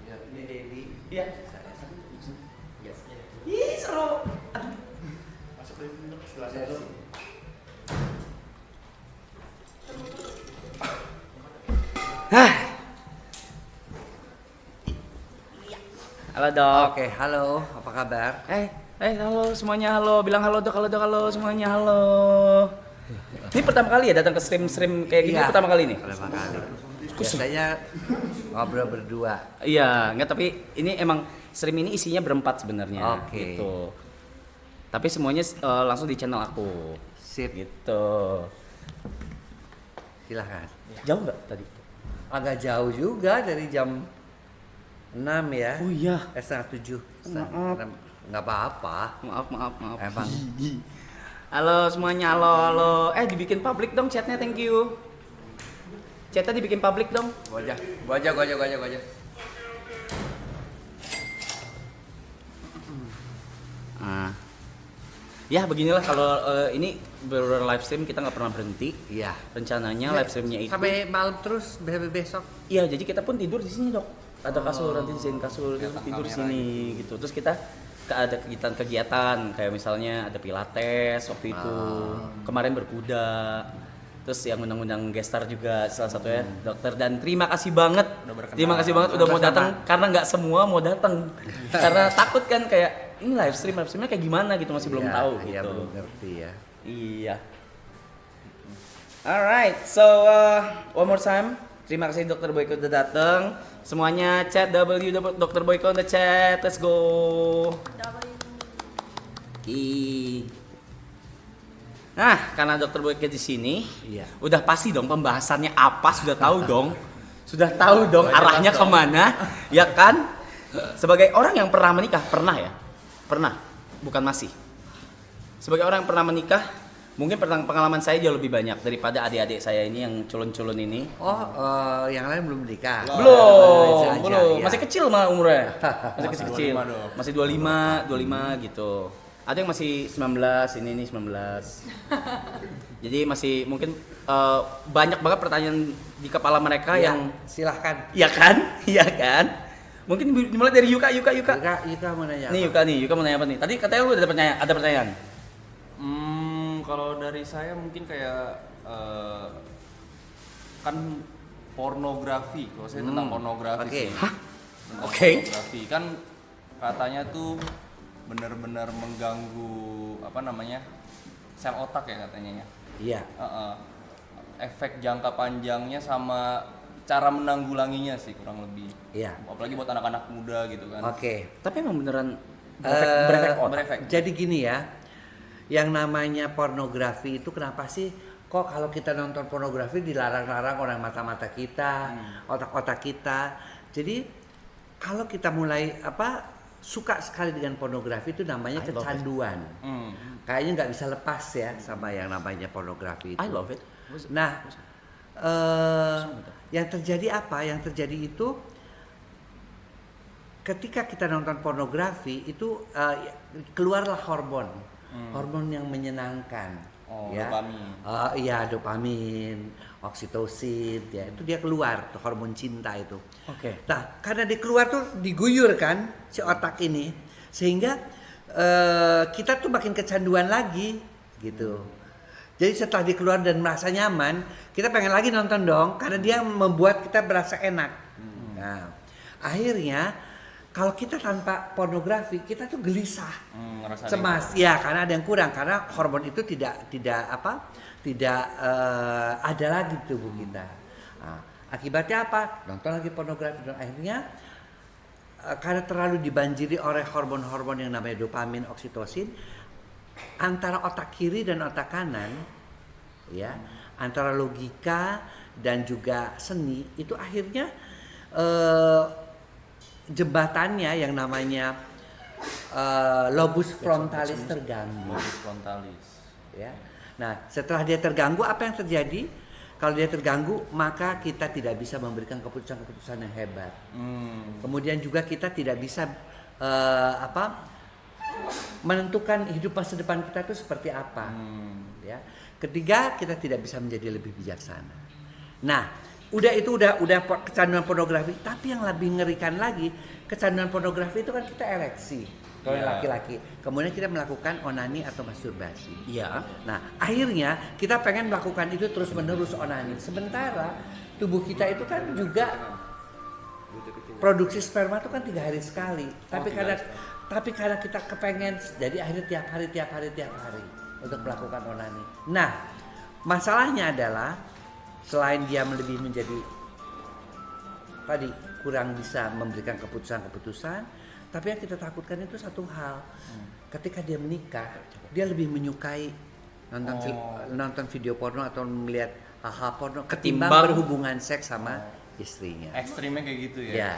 Ya, ini Dedi. Iya. Yes. Ih, seru. Aduh. Masuk dari sebelah satu. Hah. Halo dok. Oke, halo. Apa kabar? Halo semuanya, halo. Bilang halo dok, halo semuanya, halo. Ini pertama kali ya datang ke stream kayak gini, Iya, pertama kali nih? Pertama kali. Biasanya ngobrol berdua. Iya, enggak, tapi ini emang stream ini isinya berempat sebenarnya. Oke. Gitu. Tapi semuanya langsung di channel aku. Sip. Gitu. Silahkan. Jauh nggak tadi? Agak jauh juga dari jam 6 ya. Oh iya. Setengah 7. Maaf. Nggak apa-apa. Maaf. Emang. Halo semuanya, halo. Dibikin public dong chatnya, thank you. Chatnya dibikin public dong. Gua aja. Ya beginilah kalau ini live stream kita nggak pernah berhenti. Iya. Rencananya live streamnya itu. Sampai malam terus besok. Iya, jadi kita pun tidur di sini dok. Ada kasur, nanti disediain kasur, terus tidur di sini gitu. Terus kita ada kegiatan kayak misalnya ada pilates waktu itu, kemarin berkuda. Terus yang undang-undang gestar juga salah satunya dokter, dan terima kasih banget udah mau datang, karena nggak semua mau datang karena takut kan kayak ini live streamnya kayak gimana gitu, masih belum tahu gitu. Iya, belum ngerti ya. Iya. Alright, so one more time, terima kasih Dr. Boyko udah datang. Semuanya chat Dr. Boyko on the chat, let's go. Nah, karena Dr. Boyko di sini, Iya. udah pasti dong pembahasannya apa, sudah tahu dong arahnya kemana, ya kan? Sebagai orang yang pernah menikah, bukan masih. Sebagai orang yang pernah menikah, mungkin pengalaman saya jauh lebih banyak daripada adik-adik saya ini yang culun-culun ini. Yang lain belum menikah. Belum. Iya. Masih kecil mah umurnya. Masih kecil. 25 dong. Masih 25 gitu. Ada yang masih 19, ini 19. Jadi masih mungkin banyak banget pertanyaan di kepala mereka Iya, yang silahkan. Iya kan? Mungkin dimulai dari Yuka. Yuka mau nanya. Nih Yuka mau nanya apa nih? Tadi katanya lu ada pertanyaan. Kalau dari saya mungkin kayak kan pornografi. Kalau saya tentang pornografi Oke. sih. Hah? Tentang Oke. Pornografi kan katanya tuh benar-benar mengganggu sel otak ya katanya ya. Iya. Efek jangka panjangnya sama cara menanggulanginya sih kurang lebih. Iya. Apalagi buat anak-anak muda gitu kan. Oke. Tapi emang beneran berefek otak. Berefek. Jadi gini ya, yang namanya pornografi itu kenapa sih kok kalau kita nonton pornografi dilarang-larang orang mata-mata kita, otak-otak kita. Jadi kalau kita mulai suka sekali dengan pornografi itu namanya I love kecanduan. Kayaknya nggak bisa lepas ya sama yang namanya pornografi itu. I love it. Nah, yang terjadi apa? Yang terjadi itu ketika kita nonton pornografi itu keluarlah hormon yang menyenangkan. Dopamin. Iya, dopamin, oksitosin, ya itu dia keluar tuh hormon cinta itu. Oke. Nah, karena dia keluar tuh diguyur kan si otak ini, sehingga kita tuh makin kecanduan lagi gitu. Jadi setelah dia keluar dan merasa nyaman, kita pengen lagi nonton dong, karena dia membuat kita berasa enak. Nah, akhirnya kalau kita tanpa pornografi, kita tuh gelisah, cemas, ya karena ada yang kurang, karena hormon itu tidak ada lagi di tubuh kita. Nah, akibatnya apa? Nonton lagi pornografi dan akhirnya karena terlalu dibanjiri oleh hormon-hormon yang namanya dopamin, oksitosin, antara otak kiri dan otak kanan, ya, antara logika dan juga seni itu akhirnya jembatannya yang namanya lobus frontalis terganggu. Lobus frontalis. Ya. Nah, setelah dia terganggu, apa yang terjadi? Kalau dia terganggu, maka kita tidak bisa memberikan keputusan-keputusan yang hebat. Kemudian juga kita tidak bisa menentukan hidup masa depan kita itu seperti apa. Ya. Ketiga, kita tidak bisa menjadi lebih bijaksana. Nah, kecanduan pornografi, tapi yang lebih ngerikan lagi, kecanduan pornografi itu kan kita ereksi. Kalau yang Iya. laki-laki, kemudian kita melakukan onani atau masturbasi. Iya. Nah, akhirnya kita pengen melakukan itu terus-menerus onani. Sementara tubuh kita itu kan juga produksi sperma itu kan 3 hari sekali. Tapi karena kita kepengen, jadi akhirnya tiap hari untuk melakukan onani. Nah, masalahnya adalah selain dia lebih menjadi tadi kurang bisa memberikan keputusan, tapi yang kita takutkan itu satu hal. Ketika dia menikah, dia lebih menyukai nonton video porno atau melihat hal-hal porno ketimbang Ketimbang- berhubungan seks sama istrinya. Ekstrimnya kayak gitu ya. Ya.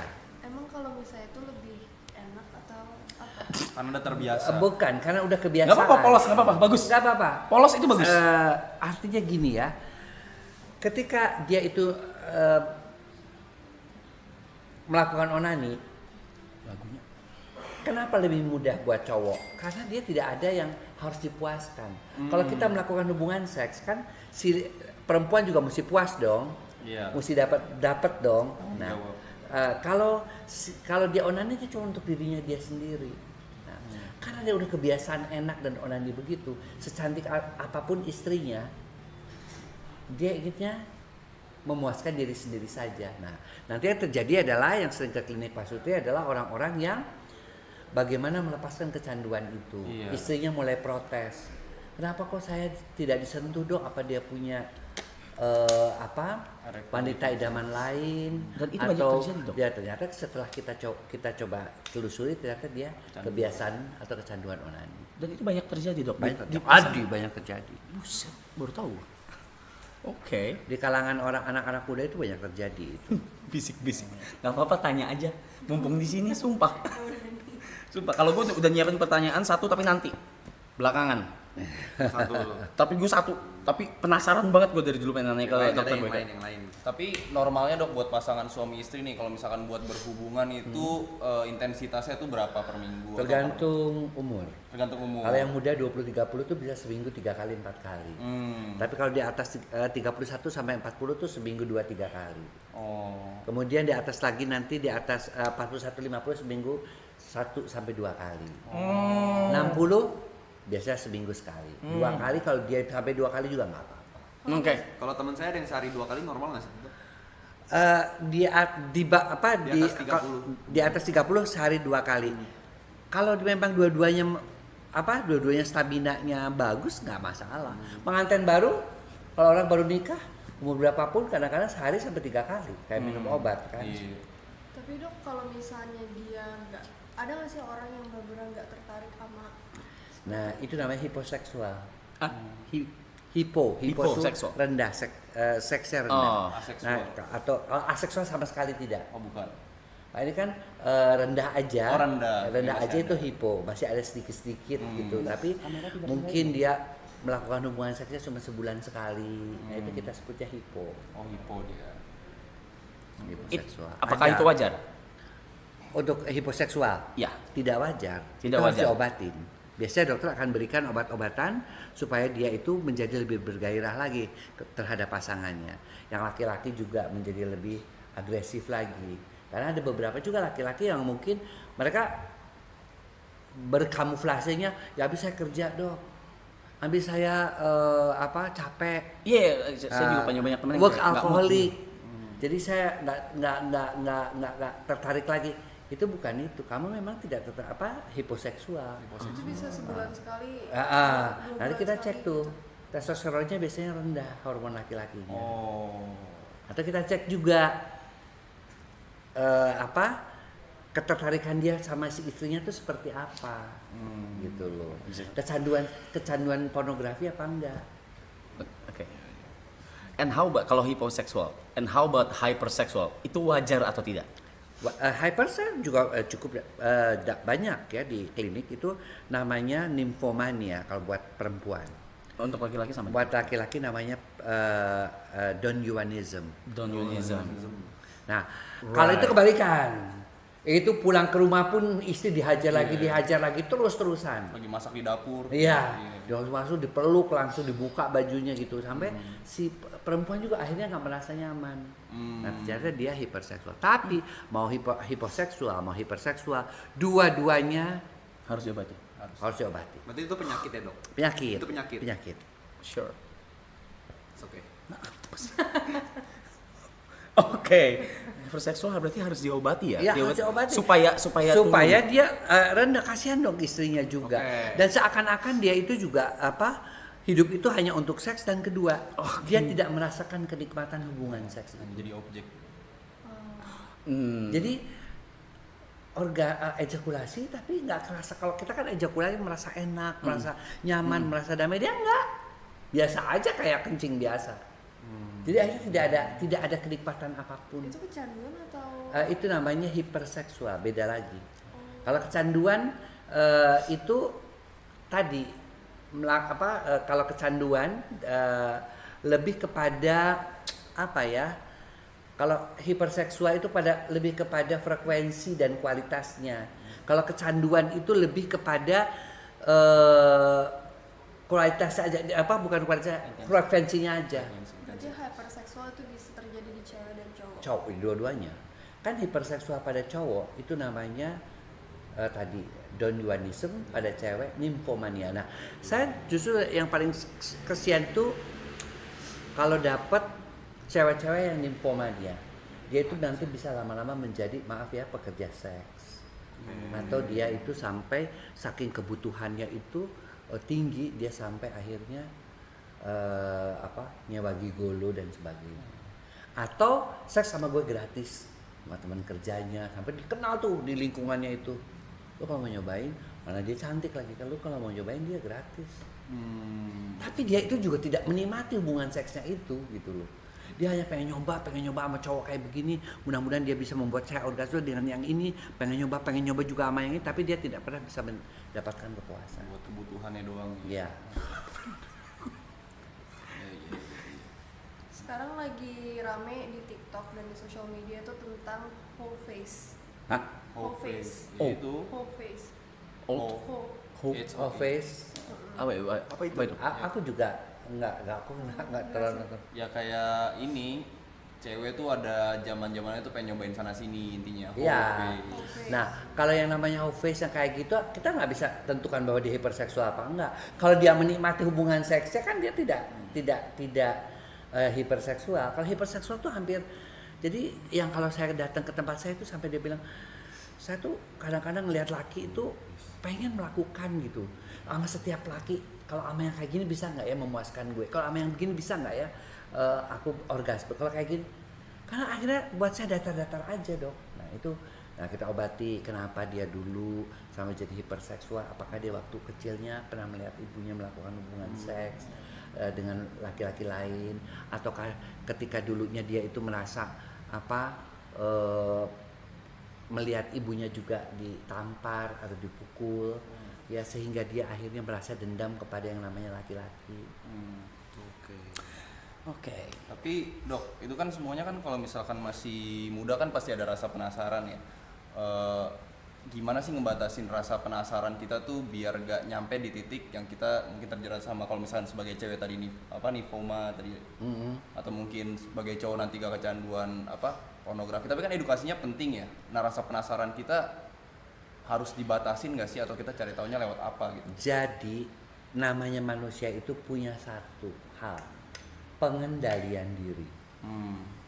Emang kalau misalnya itu lebih enak atau apa? Karena udah terbiasa. Bukan, karena udah kebiasaan. Nggak apa-apa polos, nggak apa-apa, bagus. Nggak apa-apa. Polos itu bagus. Artinya gini ya, ketika dia itu melakukan onani, lagunya, kenapa lebih mudah buat cowok? Karena dia tidak ada yang harus dipuaskan. Kalau kita melakukan hubungan seks kan, si perempuan juga mesti puas dong, Iya. mesti dapat dong. Nah, Jawab. kalau dia onani itu cuma untuk dirinya dia sendiri. Nah, karena dia udah kebiasaan enak dan onani begitu, secantik apapun istrinya, dia inginnya memuaskan diri sendiri saja. Nah, nanti yang terjadi adalah yang sering ke klinik Pak Sutri adalah orang-orang yang bagaimana melepaskan kecanduan itu. Iya. Istrinya mulai protes. Kenapa kok saya tidak disentuh dok? Apa dia punya wanita idaman lain? Dan itu banyak atau terjadi, Dok. dia ternyata setelah kita coba telusuri ternyata dia kebiasaan atau kecanduan onani. Dan itu banyak terjadi, Dok. Banyak terjadi. Buset, baru tahu. Oke. Di kalangan orang anak-anak muda itu banyak terjadi itu. Bisik-bisik. Gak apa-apa, tanya aja. Mumpung di sini, sumpah. Sumpah, kalau gue udah nyiapin pertanyaan satu tapi nanti belakangan. Satu. Tapi gue satu, tapi penasaran banget gue dari dulu pengen nanya ke dokter gue. yang lain. Tapi normalnya dok buat pasangan suami istri nih, kalau misalkan buat berhubungan itu intensitasnya itu berapa per minggu? atau Tergantung umur. tergantung umur. Kalau yang muda 20-30 tuh bisa seminggu 3 kali 4 kali. Tapi kalau di atas 31 sampai 40 tuh seminggu 2-3 kali. Oh. Kemudian di atas lagi nanti di atas 41-50 seminggu 1 sampai 2 kali. 60 biasanya seminggu sekali. 2 kali kalau dia sampai 2 kali juga nggak apa-apa. Oke. Kalau teman saya ada yang sehari 2 kali normal nggak sih? Di atas 30. di atas 30 sehari 2 kali. Kalau memang dua-duanya staminanya bagus nggak masalah. Pengantin baru kalau orang baru nikah umur berapapun kadang-kadang sehari sampai 3 kali kayak minum obat kan. Iya. Tapi dok kalau misalnya dia nggak, ada nggak sih orang yang benar-benar nggak tertarik sama? Nah, itu namanya hiposeksual. Ah, Hipo itu Hiposeksual. rendah, seksnya rendah. Oh, aseksual. Nah, atau aseksual sama sekali tidak. Oh bukan. Nah, ini kan rendah aja. Oh, rendah. Rendah Masih aja itu ada. hipo, masih ada sedikit-sedikit gitu. Tapi mungkin dia melakukan hubungan seksnya cuma sebulan sekali. Nah, itu kita sebutnya hipo. Oh hipo dia. Hiposeksual. apakah Ada. itu wajar? Untuk hiposeksual? Ya. Tidak wajar. Tidak Itu harus wajar. diobatin. Biasanya dokter akan berikan obat-obatan supaya dia itu menjadi lebih bergairah lagi terhadap pasangannya. Yang laki-laki juga menjadi lebih agresif lagi. Karena ada beberapa juga laki-laki yang mungkin mereka berkamuflasenya, ya habis saya kerja dok, habis saya capek, Iya, saya juga punya banyak teman yang work kayak nggak mood. alcoholic. Jadi saya nggak tertarik lagi. Itu bukan itu. Kamu memang tidak hiposeksual. Itu bisa sebulan sekali. Nanti 2 bulan kita sekali cek tuh gitu. testosteronnya biasanya rendah hormon laki-lakinya. Oh. Atau kita cek juga ketertarikan dia sama si istrinya tuh seperti apa, gitu loh. Kecanduan pornografi apa enggak? Oke. And how about kalau hiposeksual? And how about hypersexual? Itu wajar atau tidak? Hypersen juga cukup banyak ya di klinik itu namanya nymphomania kalau buat perempuan. Untuk laki-laki sama. Buat laki-laki namanya Donuanism. Donuanism. Nah, kalau itu kebalikan. Itu pulang ke rumah pun istri dihajar lagi, Iya. dihajar lagi terus-terusan. Lagi masak di dapur. Iya, dia langsung dipeluk, langsung dibuka bajunya gitu sampai si perempuan juga akhirnya nggak merasa nyaman. Nah ternyata dia hiperseksual. Tapi mau hiposeksual, mau hiperseksual, dua-duanya Harus diobati. harus diobati. Berarti itu penyakit ya dok? Penyakit. Itu penyakit. Penyakit. Sure. Oke. Oke. Hiperseksual berarti harus diobati ya? Iya, harus diobati. Supaya Supaya turun. dia rendah, kasihan dong istrinya juga. Oke. Dan seakan-akan dia itu juga hidup itu hanya untuk seks dan kedua dia tidak merasakan kenikmatan hubungan seks. Jadi objek. Jadi ejakulasi tapi nggak kerasa. Kalau kita kan ejakulasi merasa enak, merasa nyaman, merasa damai, dia enggak. Biasa aja kayak kencing biasa. Jadi akhirnya tidak ada kenikmatan apapun. Itu kecanduan atau Itu namanya hiperseksual, beda lagi. Kalau kecanduan itu tadi kalau kecanduan lebih kepada apa ya? Kalau hiperseksual itu lebih kepada frekuensi dan kualitasnya. Kalau kecanduan itu lebih kepada kualitas aja, bukan kualitas, frekuensinya aja. berarti hyperseksual itu bisa terjadi di cewek dan cowok? Cowok dua-duanya. Kan hiperseksual pada cowok itu namanya tadi donjuanism, pada cewek nymphomania. Nah, saya justru yang paling kesian tuh kalau dapat cewek-cewek yang nymphomania. Dia itu nanti bisa lama-lama menjadi, maaf ya, pekerja seks. Atau dia itu sampai saking kebutuhannya itu tinggi, dia sampai akhirnya nyewa gigolo dan sebagainya. Atau seks sama gue gratis sama teman kerjanya, sampai dikenal tuh di lingkungannya itu. Lu kalau mau nyobain, mana dia cantik lagi, kan lu kalau mau nyobain dia gratis. Tapi dia itu juga tidak menikmati hubungan seksnya itu gitu loh. Dia hanya pengen nyoba sama cowok kayak begini, mudah-mudahan dia bisa membuat saya orgasme dengan yang ini, pengen nyoba juga sama yang ini, tapi dia tidak pernah bisa mendapatkan kepuasan. Buat kebutuhannya doang. Iya. Sekarang lagi rame di TikTok dan di social media itu tentang whole face. Hah? Whole face. Oh. Itu Whole face. oh, Whole. it's Oh, okay. face. Apa itu? Aku juga nggak terlalu nonton. Ya kayak ini cewek tuh ada zaman-zamannya tuh pengen nyobain sana sini intinya. Whole Iya. face. Whole face. Nah, kalau yang namanya whole face yang kayak gitu, kita nggak bisa tentukan bahwa dia hiperseksual apa enggak. Kalau dia menikmati hubungan seksnya kan dia tidak hiperseksual. Kalau hiperseksual tuh hampir, jadi yang kalau saya datang ke tempat saya itu sampai dia bilang, saya tuh kadang-kadang ngelihat laki itu pengen melakukan gitu sama setiap laki. Kalau sama yang kayak gini bisa nggak ya memuaskan gue? Kalau sama yang begini bisa nggak ya aku orgasme? Kalau kayak gini, karena akhirnya buat saya datar-datar aja dok. Nah kita obati kenapa dia dulu sama jadi hiperseksual. Apakah dia waktu kecilnya pernah melihat ibunya melakukan hubungan seks dengan laki-laki lain, ataukah ketika dulunya dia itu merasa melihat ibunya juga ditampar atau dipukul, ya sehingga dia akhirnya merasa dendam kepada yang namanya laki-laki. Oke. Tapi dok, itu kan semuanya kan kalau misalkan masih muda kan pasti ada rasa penasaran ya. Gimana sih ngebatasin rasa penasaran kita tuh biar gak nyampe di titik yang kita mungkin terjerat sama, kalau misalkan sebagai cewek tadi nifoma tadi, atau mungkin sebagai cowok nanti gak kecanduan pornografi. Tapi kan edukasinya penting ya. Nah rasa penasaran kita harus dibatasin gak sih, atau kita cari taunya lewat apa gitu? Jadi namanya manusia itu punya satu hal, pengendalian diri.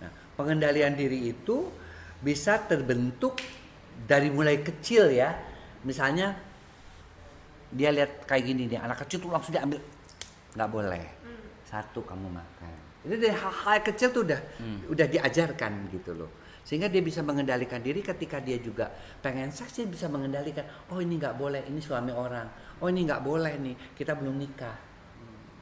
Nah, pengendalian diri itu bisa terbentuk dari mulai kecil ya. Misalnya dia lihat kayak gini nih, anak kecil tuh langsung diambil, nggak boleh. Satu, kamu makan. Itu dari hal-hal kecil tuh udah diajarkan gitu loh. Sehingga dia bisa mengendalikan diri. Ketika dia juga pengen seks, dia bisa mengendalikan. Oh ini nggak boleh, ini suami orang. Oh ini nggak boleh nih, kita belum nikah.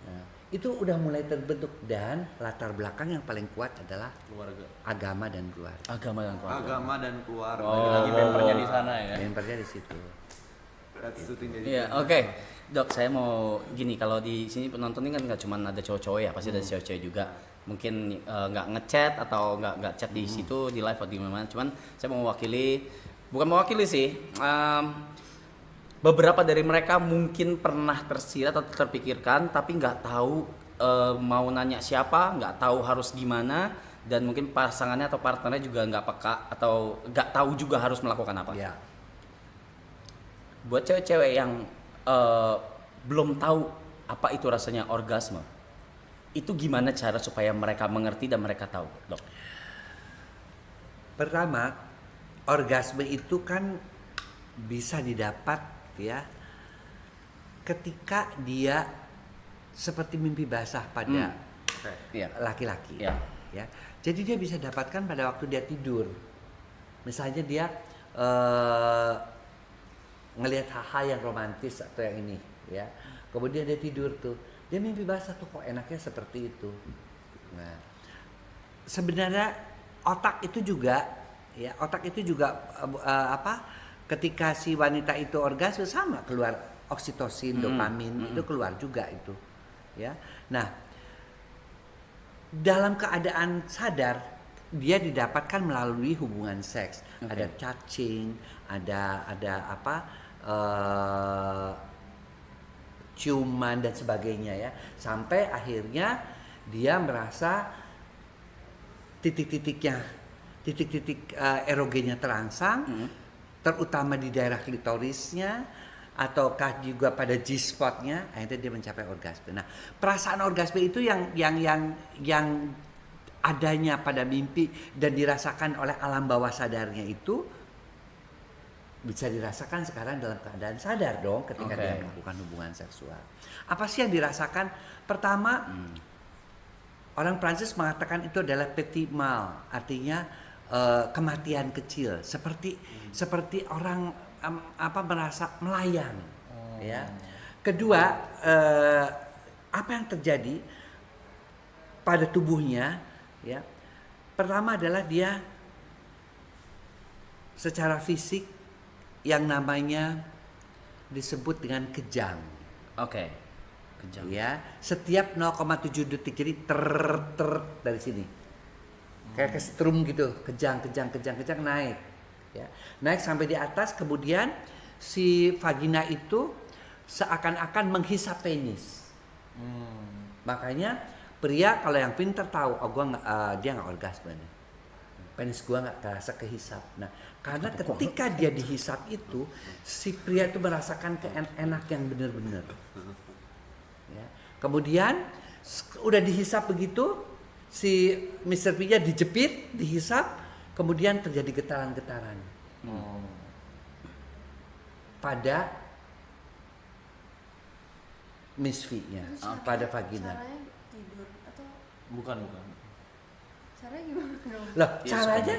Nah, itu udah mulai terbentuk, dan latar belakang yang paling kuat adalah Keluarga. agama dan keluarga. Agama dan keluarga. Agama dan keluarga. Lagi membernya di sana ya. Membernya di situ. That's the thing jadi. Iya, oke. Dok, saya mau gini, kalau di sini penonton ini kan nggak cuma ada cowok-cowok ya, pasti ada cewek-cewek juga. Mungkin nggak ngechat atau nggak chat di situ di live atau di mana. Cuman saya mau mewakili bukan mewakili sih. Beberapa dari mereka mungkin pernah tersirat atau terpikirkan, tapi nggak tahu mau nanya siapa, nggak tahu harus gimana, dan mungkin pasangannya atau partnernya juga nggak peka atau nggak tahu juga harus melakukan apa. Ya. Buat cewek-cewek yang belum tahu apa itu rasanya orgasme, itu gimana cara supaya mereka mengerti dan mereka tahu, Dok? Pertama, orgasme itu kan bisa didapat ya ketika dia seperti mimpi basah pada Iya. laki-laki. Iya. Ya. Jadi dia bisa dapatkan pada waktu dia tidur. Misalnya dia ngelihat hal-hal yang romantis atau yang ini, ya. Kemudian dia tidur tuh, dia mimpi basah tuh, kok enaknya seperti itu. Nah, sebenarnya otak itu juga, ya, otak itu juga ketika si wanita itu orgasme sama keluar oksitosin, dopamin, itu keluar juga itu, ya. Nah, dalam keadaan sadar dia didapatkan melalui hubungan seks. Ada touching, ada ciuman dan sebagainya, ya, sampai akhirnya dia merasa titik-titik erogennya terangsang, terutama di daerah klitorisnya ataukah juga pada G-spotnya, akhirnya dia mencapai orgasme. Nah, perasaan orgasme itu yang adanya pada mimpi dan dirasakan oleh alam bawah sadarnya itu bisa dirasakan sekarang dalam keadaan sadar dong ketika dia melakukan hubungan seksual. Apa sih yang dirasakan? Pertama, orang Prancis mengatakan itu adalah petit mal, artinya kematian kecil, seperti orang merasa melayang, ya. Kedua, apa yang terjadi pada tubuhnya, ya? Pertama adalah dia secara fisik yang namanya disebut dengan kejang. Kejang. Ya, setiap 0,7 detik, jadi ter dari sini. Kayak kesetrum gitu, kejang naik. Ya. Naik sampai di atas, kemudian si vagina itu seakan-akan menghisap penis. Makanya pria kalau yang pintar tahu, dia nggak orgasme nih. Penis gua nggak terasa kehisap. Nah, karena ketika dia dihisap itu, si pria itu merasakan enak yang benar-benar. Ya. Kemudian udah dihisap begitu, si Mr. P-nya dijepit, dihisap, kemudian terjadi getaran-getaran pada Miss V-nya, pada vagina. Caranya tidur atau Bukan. caranya gimana dong? Loh, caranya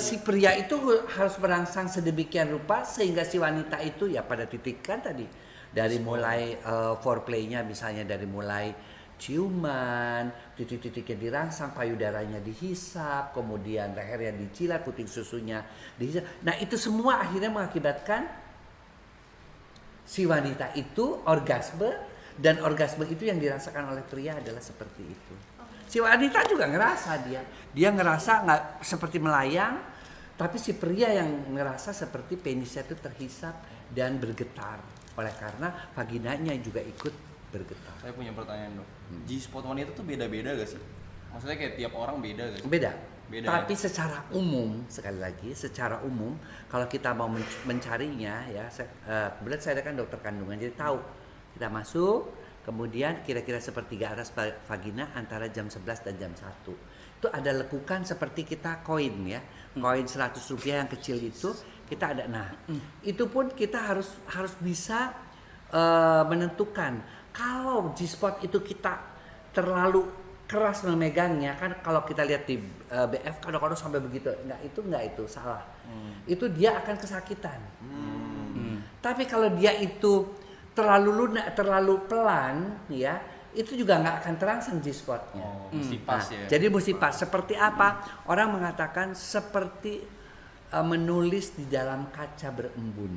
si pria itu harus merangsang sedemikian rupa sehingga si wanita itu ya pada titik kan tadi dari mulai foreplay-nya, misalnya dari mulai ciuman, titik-titiknya dirangsang, payudaranya dihisap, kemudian lehernya dicilat, puting susunya dihisap. Nah, itu semua akhirnya mengakibatkan si wanita itu orgasme, dan orgasme itu yang dirasakan oleh pria adalah seperti itu. Si wanita juga ngerasa dia ngerasa nggak seperti melayang, tapi si pria yang ngerasa seperti penisnya itu terhisap dan bergetar oleh karena vaginanya juga ikut bergetar. Saya punya pertanyaan, Dok. G-spot wanita tuh beda-beda gak sih? Maksudnya kayak tiap orang beda gak sih? Beda. Tapi ya? secara umum, sekali lagi, secara umum kalau kita mau mencarinya, ya, kebetulan saya kan dokter kandungan, jadi tahu kita masuk, kemudian kira-kira sepertiga atas vagina antara jam 11 dan jam 1. Itu ada lekukan seperti kita koin, ya, koin 100 rupiah yang kecil itu kita ada. Nah, itu pun kita harus bisa menentukan. Kalau G-spot itu kita terlalu keras memegangnya, kan kalau kita lihat di BF kadang-kadang sampai begitu, enggak itu salah. Itu dia akan kesakitan. Tapi kalau dia itu terlalu lunak, terlalu pelan, ya, itu juga nggak akan terangsang G-spotnya. Mesti pas ya. Jadi mesti pas. Seperti apa? Orang mengatakan seperti menulis di dalam kaca berembun.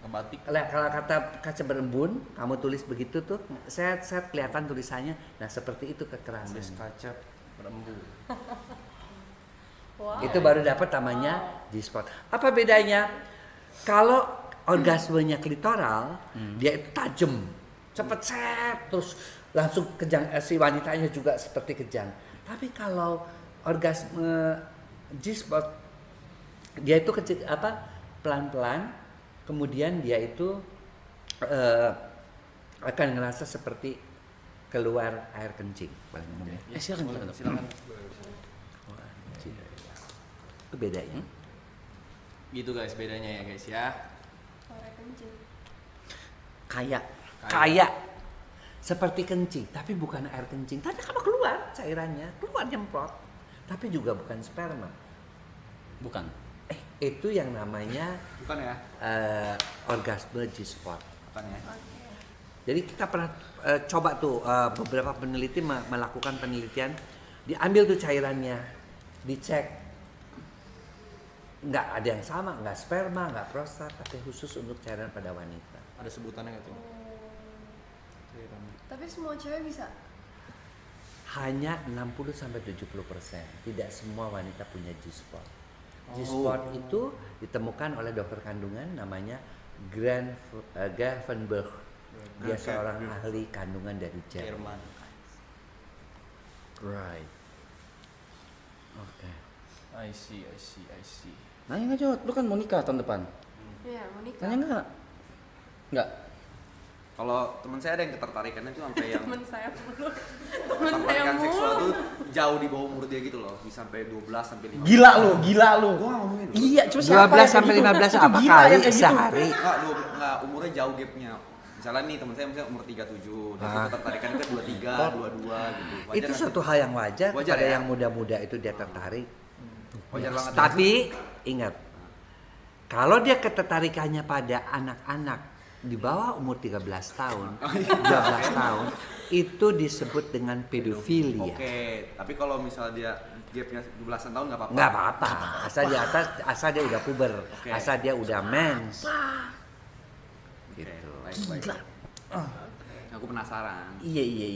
Kebatik. Kalau kata kaca berembun, kamu tulis begitu tuh, saya kelihatan tulisannya. Nah, seperti itu kekerasan. Tulis kaca berembun. Wow. Itu baru dapat namanya G-spot. Apa bedanya? Kalau orgasmenya klitoral, dia itu tajam, cepet set, terus langsung kejang. Si wanitanya juga seperti kejang. Tapi kalau orgasme G-spot, dia itu kecil pelan-pelan, kemudian dia itu akan ngerasa seperti keluar air kencing. Paling umum ya. Silakan. Itu bedanya. Gitu guys bedanya ya guys ya. Suara kencing. Kayak seperti kencing, tapi bukan air kencing. Tapi kalau keluar cairannya, keluar nyemprot. Tapi juga bukan sperma. Bukan. Itu yang namanya Bukan ya? orgasme G-spot. Bukan ya? Jadi kita pernah coba tuh beberapa peneliti melakukan penelitian, diambil tuh cairannya, dicek, nggak ada yang sama, nggak sperma, nggak prostat, tapi khusus untuk cairan pada wanita. Ada sebutannya nggak tuh? Tapi semua cewek bisa. Hanya 60-70%. Tidak semua wanita punya G-spot. G-spot itu ditemukan oleh dokter kandungan namanya Gravenberg. Dia seorang ahli kandungan dari Jerman. Jerman. Right. Oke. I see. Nanya nggak jawab, lu kan mau nikah tahun depan. Iya, mau nikah. Nanya nggak? Nggak. Kalau teman saya ada yang ketertarikannya tuh sampai yang Temen saya mulu. Temen saya ketertarikan seksual mulu. tuh jauh di bawah umur dia gitu loh, bisa sampai 12 sampai 15. Gila lu. Gua nggak ngomongin. Iya, cuma 12 sampai 15 apa kali sehari? Enggak, umurnya jauh gapnya. Misalnya nih teman saya misalnya umur 37, tapi ketertarikan ke 23, 22 gitu. Wajar Itu nggak suatu sih? hal yang wajar, Wajar pada ya? yang muda-muda itu dia tertarik. Wajar banget. Tapi ingat, kalau dia ketertarikannya pada anak-anak di bawah umur 13 tahun, 12 tahun, itu disebut dengan pedofilia. Oke, tapi kalau misalnya dia gapnya 12 tahun nggak apa-apa. Nggak apa-apa, asal dia udah puber, Oke. asal dia udah mens. Oke, Gitu. baik. Aku penasaran. Iya.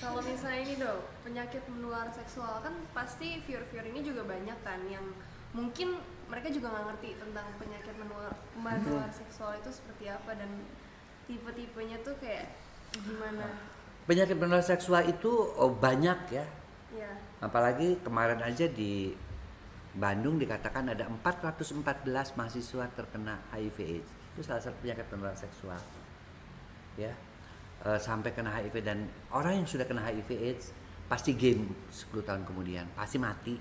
Kalau misalnya ini dong, penyakit menular seksual kan pasti viewer-viewer ini juga banyak kan yang mungkin mereka juga nggak ngerti tentang penyakit menular seksual itu seperti apa dan tipe-tipenya tuh kayak gimana. Penyakit menular seksual itu banyak ya. Ya. Apalagi kemarin aja di Bandung dikatakan ada 414 mahasiswa terkena HIV/AIDS. Itu salah satu penyakit menular seksual. Ya. Sampai kena HIV, dan orang yang sudah kena HIV/AIDS pasti game 10 tahun kemudian, pasti mati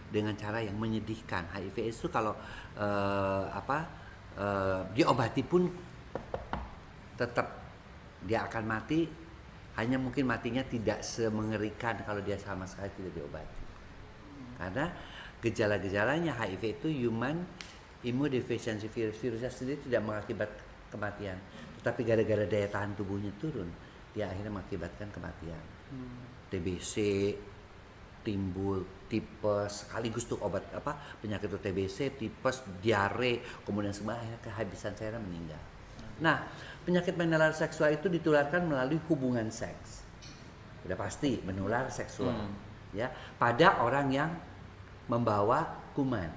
dengan cara yang menyedihkan. HIV/AIDS itu kalau diobati pun tetap dia akan mati, hanya mungkin matinya tidak semengerikan kalau dia sama sekali tidak diobati. Karena gejala-gejalanya HIV itu human immunodeficiency virus, virusnya sendiri tidak mengakibatkan kematian, tetapi gara-gara daya tahan tubuhnya turun, dia akhirnya mengakibatkan kematian. TBC timbul, tipes, sekaligus tuh obat penyakit itu TBC, tipes, diare, kemudian semua akhirnya kehabisan cairan, meninggal. Nah, penyakit menular seksual itu ditularkan melalui hubungan seks. Udah pasti menular seksual, ya, pada orang yang membawa kuman.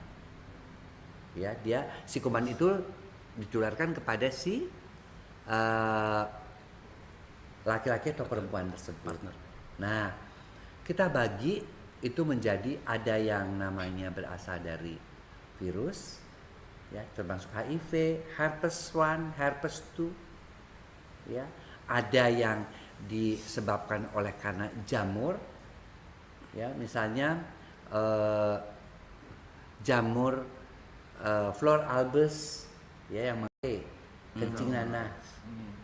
Ya, si kuman itu ditularkan kepada si laki-laki atau perempuan tersebut. Nah, kita bagi itu menjadi, ada yang namanya berasal dari virus, ya, termasuk HIV, herpes 1, herpes 2, ya. Ada yang disebabkan oleh karena jamur, ya, misalnya jamur Flor albus, ya, yang pakai kencing nanah,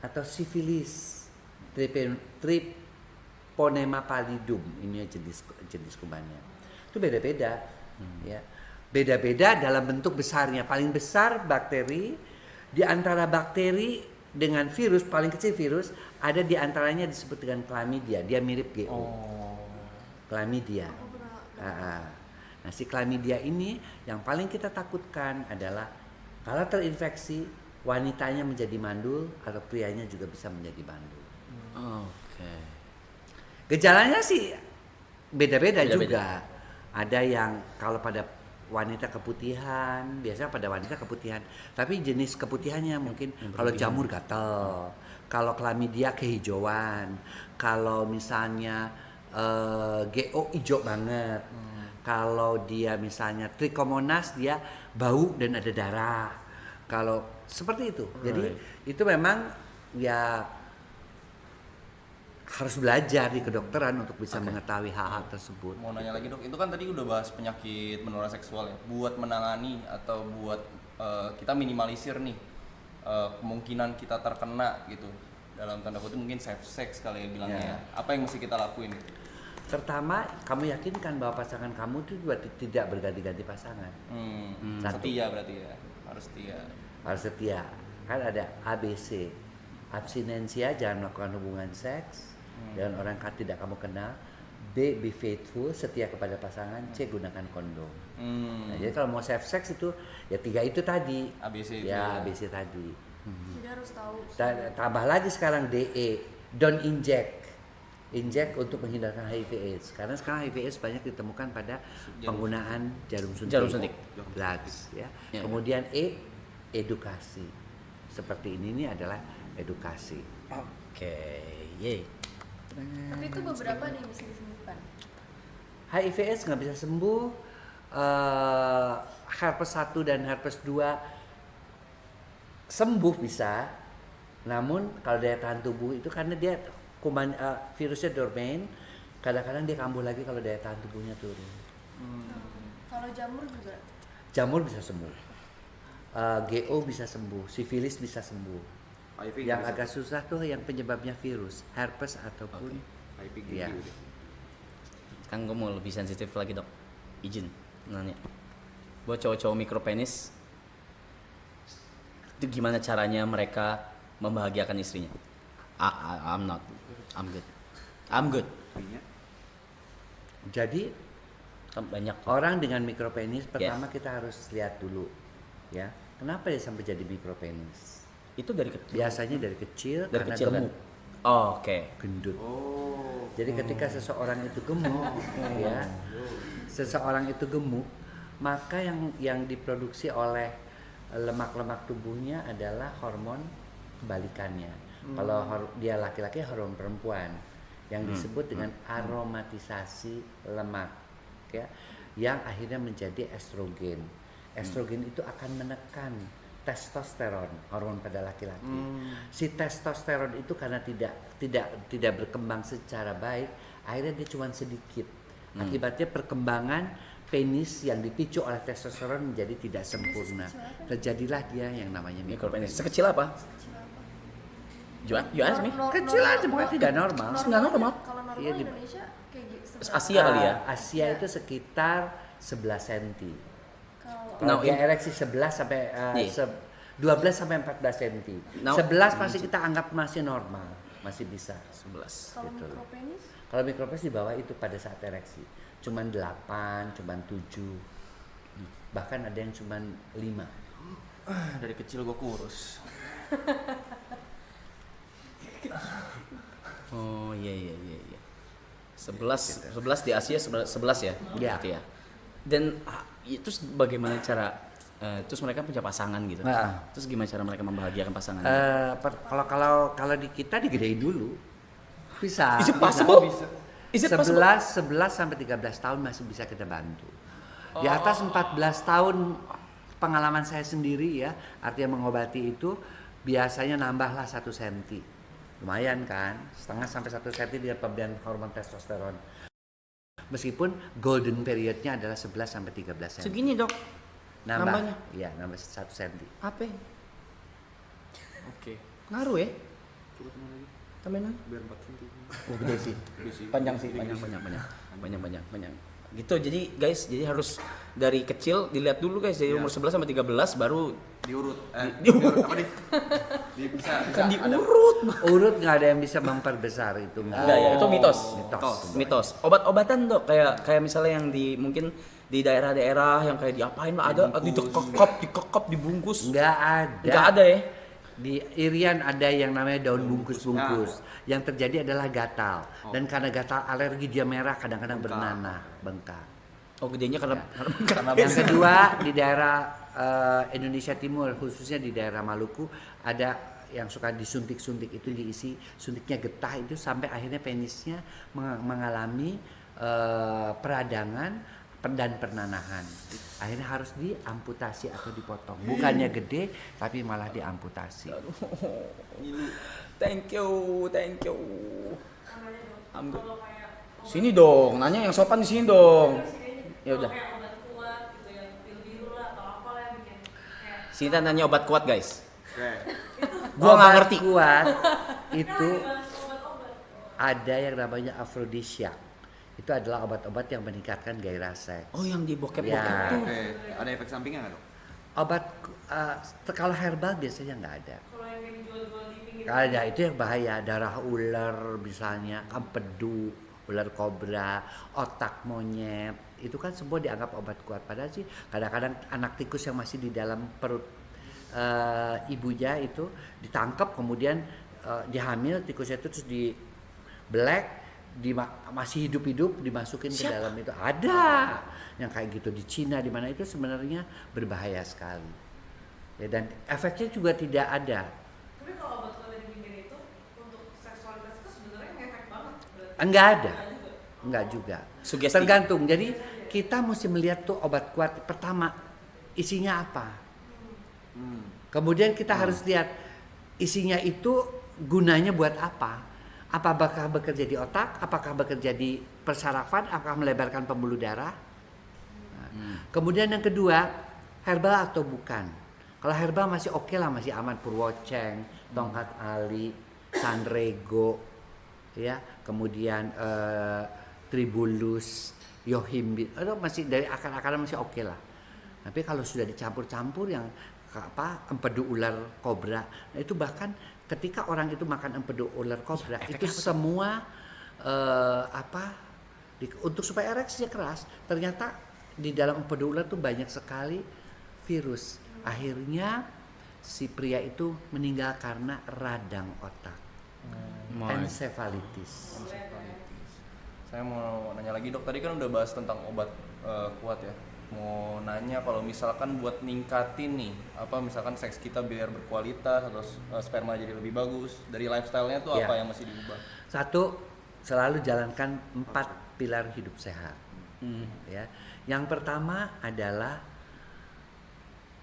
atau sifilis, Treponema pallidum, ini jenis kumannya. Itu beda-beda, ya. Beda-beda dalam bentuk besarnya. Paling besar bakteri, di antara bakteri dengan virus, paling kecil virus, ada di antaranya disebut dengan chlamydia. Dia mirip GO. Chlamydia. Nah, si chlamydia ini yang paling kita takutkan adalah kalau terinfeksi, wanitanya menjadi mandul atau prianya juga bisa menjadi mandul. Oke. Gejalanya sih beda-beda juga. Ada yang kalau pada wanita keputihan, biasanya pada wanita keputihan. Tapi jenis keputihannya mungkin kalau jamur gatal, kalau chlamydia kehijauan, kalau misalnya GO hijau banget. Kalau dia misalnya trichomonas dia bau dan ada darah. Kalau seperti itu. Jadi itu memang ya harus belajar di kedokteran untuk bisa mengetahui hal-hal tersebut. Mau nanya lagi dok, itu kan tadi udah bahas penyakit menular seksual ya. Buat menangani atau buat kita minimalisir nih kemungkinan kita terkena gitu. Dalam tanda kutip mungkin safe sex kali ya bilangnya. Ya. Apa yang mesti kita lakuin? Pertama, kamu yakinkan bahwa pasangan kamu itu juga tidak berganti-ganti pasangan. Satu. Setia berarti ya, harus setia. Harus setia. Kan ada ABC. Abstinensia, jangan melakukan hubungan seks dengan orang yang tidak kamu kenal. B, be faithful, setia kepada pasangan. C, gunakan kondom. Nah, jadi kalau mau safe sex itu ya 3 itu tadi. ABC itu ya. ya. ABC tadi. Jadi harus tahu. Tambah lagi sekarang DE, don't inject untuk menghindarkan HIV/AIDS. Karena sekarang HIV/AIDS banyak ditemukan pada penggunaan jarum suntik. Jarum suntik. Drugs, ya. Ya. Kemudian E, edukasi. Seperti ini adalah edukasi. Oke, yeay. Tapi itu beberapa nih yang bisa disembuhkan. HIV/AIDS nggak bisa sembuh. Herpes 1 dan herpes 2 sembuh bisa. Namun kalau daya tahan tubuh itu karena dia virusnya dormant, kadang-kadang dia kambuh lagi kalau daya tahan tubuhnya turun. Kalau jamur juga. Jamur bisa sembuh, GO bisa sembuh, sifilis bisa sembuh. HIV Yang bisa. agak susah tuh yang penyebabnya virus, herpes ataupun HIV ya. gini udah. Sekarang gue mau lebih sensitif lagi dok. Izin nanya. Buat cowok-cowok mikropenis, itu gimana caranya mereka membahagiakan istrinya? I'm not. I'm good. Ininya. Jadi Kan banyak. orang dengan mikropenis pertama kita harus lihat dulu, ya. Kenapa dia sampai jadi mikropenis? Itu dari kecil. Biasanya dari kecil Dari karena kecil kan? gemuk, Oh, oke. gendut. Oh. Jadi ketika seseorang itu gemuk, ya, seseorang itu gemuk, maka yang diproduksi oleh lemak-lemak tubuhnya adalah hormon kebalikannya. Kalau dia laki-laki hormon perempuan yang disebut dengan aromatisasi lemak, ya, yang akhirnya menjadi estrogen. Estrogen itu akan menekan testosteron, hormon pada laki-laki. Si testosteron itu karena tidak berkembang secara baik, akhirnya dia cuma sedikit. Akibatnya perkembangan penis yang dipicu oleh testosteron menjadi tidak sempurna. Terjadilah dia yang namanya Mikropenis. mikropenis. Sekecil apa? Jual aja nih. Kecil aja, bukan tidak normal. Nggak normal. Kalau normal Iya, di- Indonesia kayak gitu. Asia kali ya? Asia itu sekitar 11 cm. Kalau Now, Kalau dia ereksi 11 sampai Iya. 12 sampai 14 cm. Now- 11 masih kita anggap masih normal, masih bisa. 11. kalau gitu. mikropenis Kalau mikropenis di bawah itu pada saat ereksi cuman 8, cuman 7. Bahkan ada yang cuman 5. Dari kecil gue kurus. Oh iya. 11 di Asia 11 ya? Iya. Berarti ya. Dan terus bagaimana cara terus mereka punya pasangan gitu. Nah. Terus gimana cara mereka membahagiakan pasangan? Kalau di kita digedein dulu. Bisa. Is it bisa. possible? Is it possible? 11 sampai 13 tahun masih bisa kita bantu. Di atas 14 tahun pengalaman saya sendiri ya, artinya mengobati itu biasanya nambahlah 1 cm. Lumayan kan? Setengah sampai 1 cm dia pemberian hormon testosteron. Meskipun golden periodnya adalah 11 sampai 13 cm. Segini dok. Nambahnya? Iya, nambah 1 cm. Apa? Oke. Ngaruh ya? Coba teman lagi. Tambahin lagi. Biar 4 cm. Oh gede sih. Panjang sih, panjang. Gitu. Jadi guys, jadi harus dari kecil dilihat dulu guys, dari umur 11 sampai 13 baru Diurut. Diurut. Apa nih? Bisa kan ada- diurut. Urut nggak ada yang bisa memperbesar itu Enggak ya, itu mitos. Mitos. Mitos. Obat-obatan dok, kayak misalnya yang di mungkin di daerah-daerah yang kayak diapain lah ada dikekop, dibungkus. Nggak ada. Enggak ada ya. Di Irian ada yang namanya daun bungkus-bungkus. Yang terjadi adalah gatal. Dan karena gatal alergi dia merah, kadang-kadang bernanah, bengkak. Oh gedenya karena Yang kedua di daerah Indonesia Timur, khususnya di daerah Maluku, ada yang suka disuntik-suntik, itu diisi suntiknya getah itu sampai akhirnya penisnya mengalami peradangan dan pernanahan. Akhirnya harus diamputasi atau dipotong. Bukannya gede tapi malah diamputasi. Thank you. I'm good. Sini dong, nanya yang sopan di sini dong. Ya udah. Kayak obat kuat gitu yang pil biru lah atau apa lah yang bikin kayak Sinta nanya obat kuat guys. Oke. Gua nggak Obat ngerti. kuat itu obat-obat. ada yang namanya aphrodisiac. Itu adalah obat-obat yang meningkatkan gairah seks. Oh yang di bokep-bokep Ya. tuh. Oke. Ada efek sampingnya nggak dok? Obat kalau herbal biasanya nggak ada. Kalau yang dijual-jual di pinggir Ada itu yang bahaya, darah ular misalnya, empedu, ular kobra, otak monyet. Itu kan semua dianggap obat kuat. Padahal sih kadang-kadang anak tikus yang masih di dalam perut ibunya itu ditangkap, kemudian dihamil tikusnya itu terus dibelek, masih hidup-hidup dimasukin ke dalam itu. Ada yang kayak gitu di Cina, di mana itu sebenarnya berbahaya sekali. Ya, dan efeknya juga tidak ada. Tapi kalau obat kuat di pinggir itu untuk seksualitas itu sebenarnya ngefek banget. Berarti Enggak ada. Enggak juga. Sugesti. Tergantung. Jadi kita mesti melihat tuh obat kuat pertama isinya apa. Kemudian kita harus lihat isinya itu gunanya buat apa. Apakah bekerja di otak, apakah bekerja di persarafan, apakah melebarkan pembuluh darah. Nah, kemudian yang kedua, herbal atau bukan. Kalau herbal masih oke lah, masih aman. Purwoceng, tongkat ali, sanrego, ya, kemudian tribulus, yohimbit, itu masih dari akar-akaran masih oke lah. Tapi kalau sudah dicampur-campur yang empedu ular kobra, nah itu bahkan ketika orang itu makan empedu ular kobra itu semua untuk supaya ereksinya keras, ternyata di dalam empedu ular tuh banyak sekali virus. Akhirnya si pria itu meninggal karena radang otak, encephalitis. Saya mau nanya lagi dok, tadi kan udah bahas tentang obat kuat ya. Mau nanya kalau misalkan buat ningkatin nih, apa misalkan seks kita biar berkualitas atau sperma jadi lebih bagus, dari lifestyle-nya tuh apa Ya. yang mesti diubah? Satu, selalu jalankan 4 pilar hidup sehat. Ya, yang pertama adalah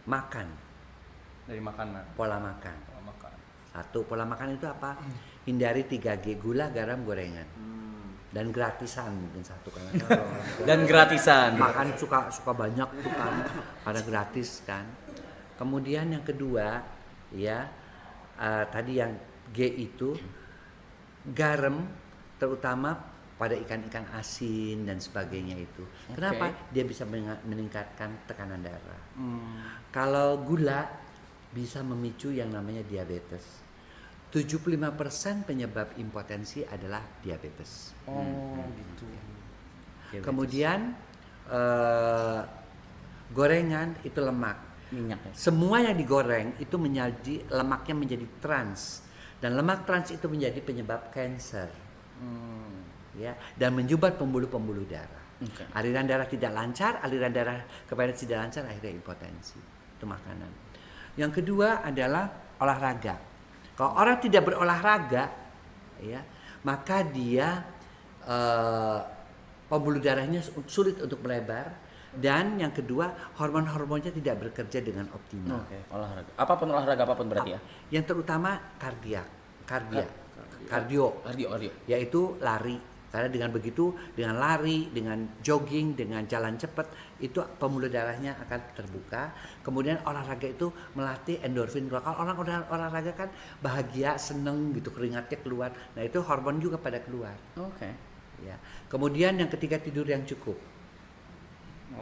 makan, Dari makanan. pola makan. Pola makan. Satu, pola makan itu apa? Hindari 3G, gula, garam, gorengan. Dan gratisan mungkin satu kan. Dan gratisan. Makan suka banyak tuh kan, pada gratis kan. Kemudian yang kedua, ya tadi yang G itu garam, terutama pada ikan-ikan asin dan sebagainya itu. Kenapa? Dia bisa meningkatkan tekanan darah. Kalau gula bisa memicu yang namanya diabetes. 75% penyebab impotensi adalah diabetes. Oh gitu. Kemudian gorengan itu lemak. Minyak ya. Semua yang digoreng itu menjadi lemaknya menjadi trans, dan lemak trans itu menjadi penyebab kanker. Ya, dan menjubat pembuluh-pembuluh darah. Oke. Aliran darah tidak lancar, aliran darah kepada tidak lancar, akhirnya impotensi. Itu makanan. Yang kedua adalah olahraga. Kalau orang tidak berolahraga, ya, maka dia pembuluh darahnya sulit untuk melebar, dan yang kedua hormon-hormonnya tidak bekerja dengan optimal. Oke, olahraga. Apapun olahraga apapun berarti ya. Yang terutama kardio, Kardio. yaitu lari. Karena dengan begitu, dengan lari, dengan jogging, dengan jalan cepat, itu pembuluh darahnya akan terbuka. Kemudian olahraga itu melatih endorfin. Kalau orang olahraga kan bahagia, seneng gitu, keringatnya keluar. Nah itu hormon juga pada keluar. Oke. Ya. Kemudian yang ketiga, tidur yang cukup.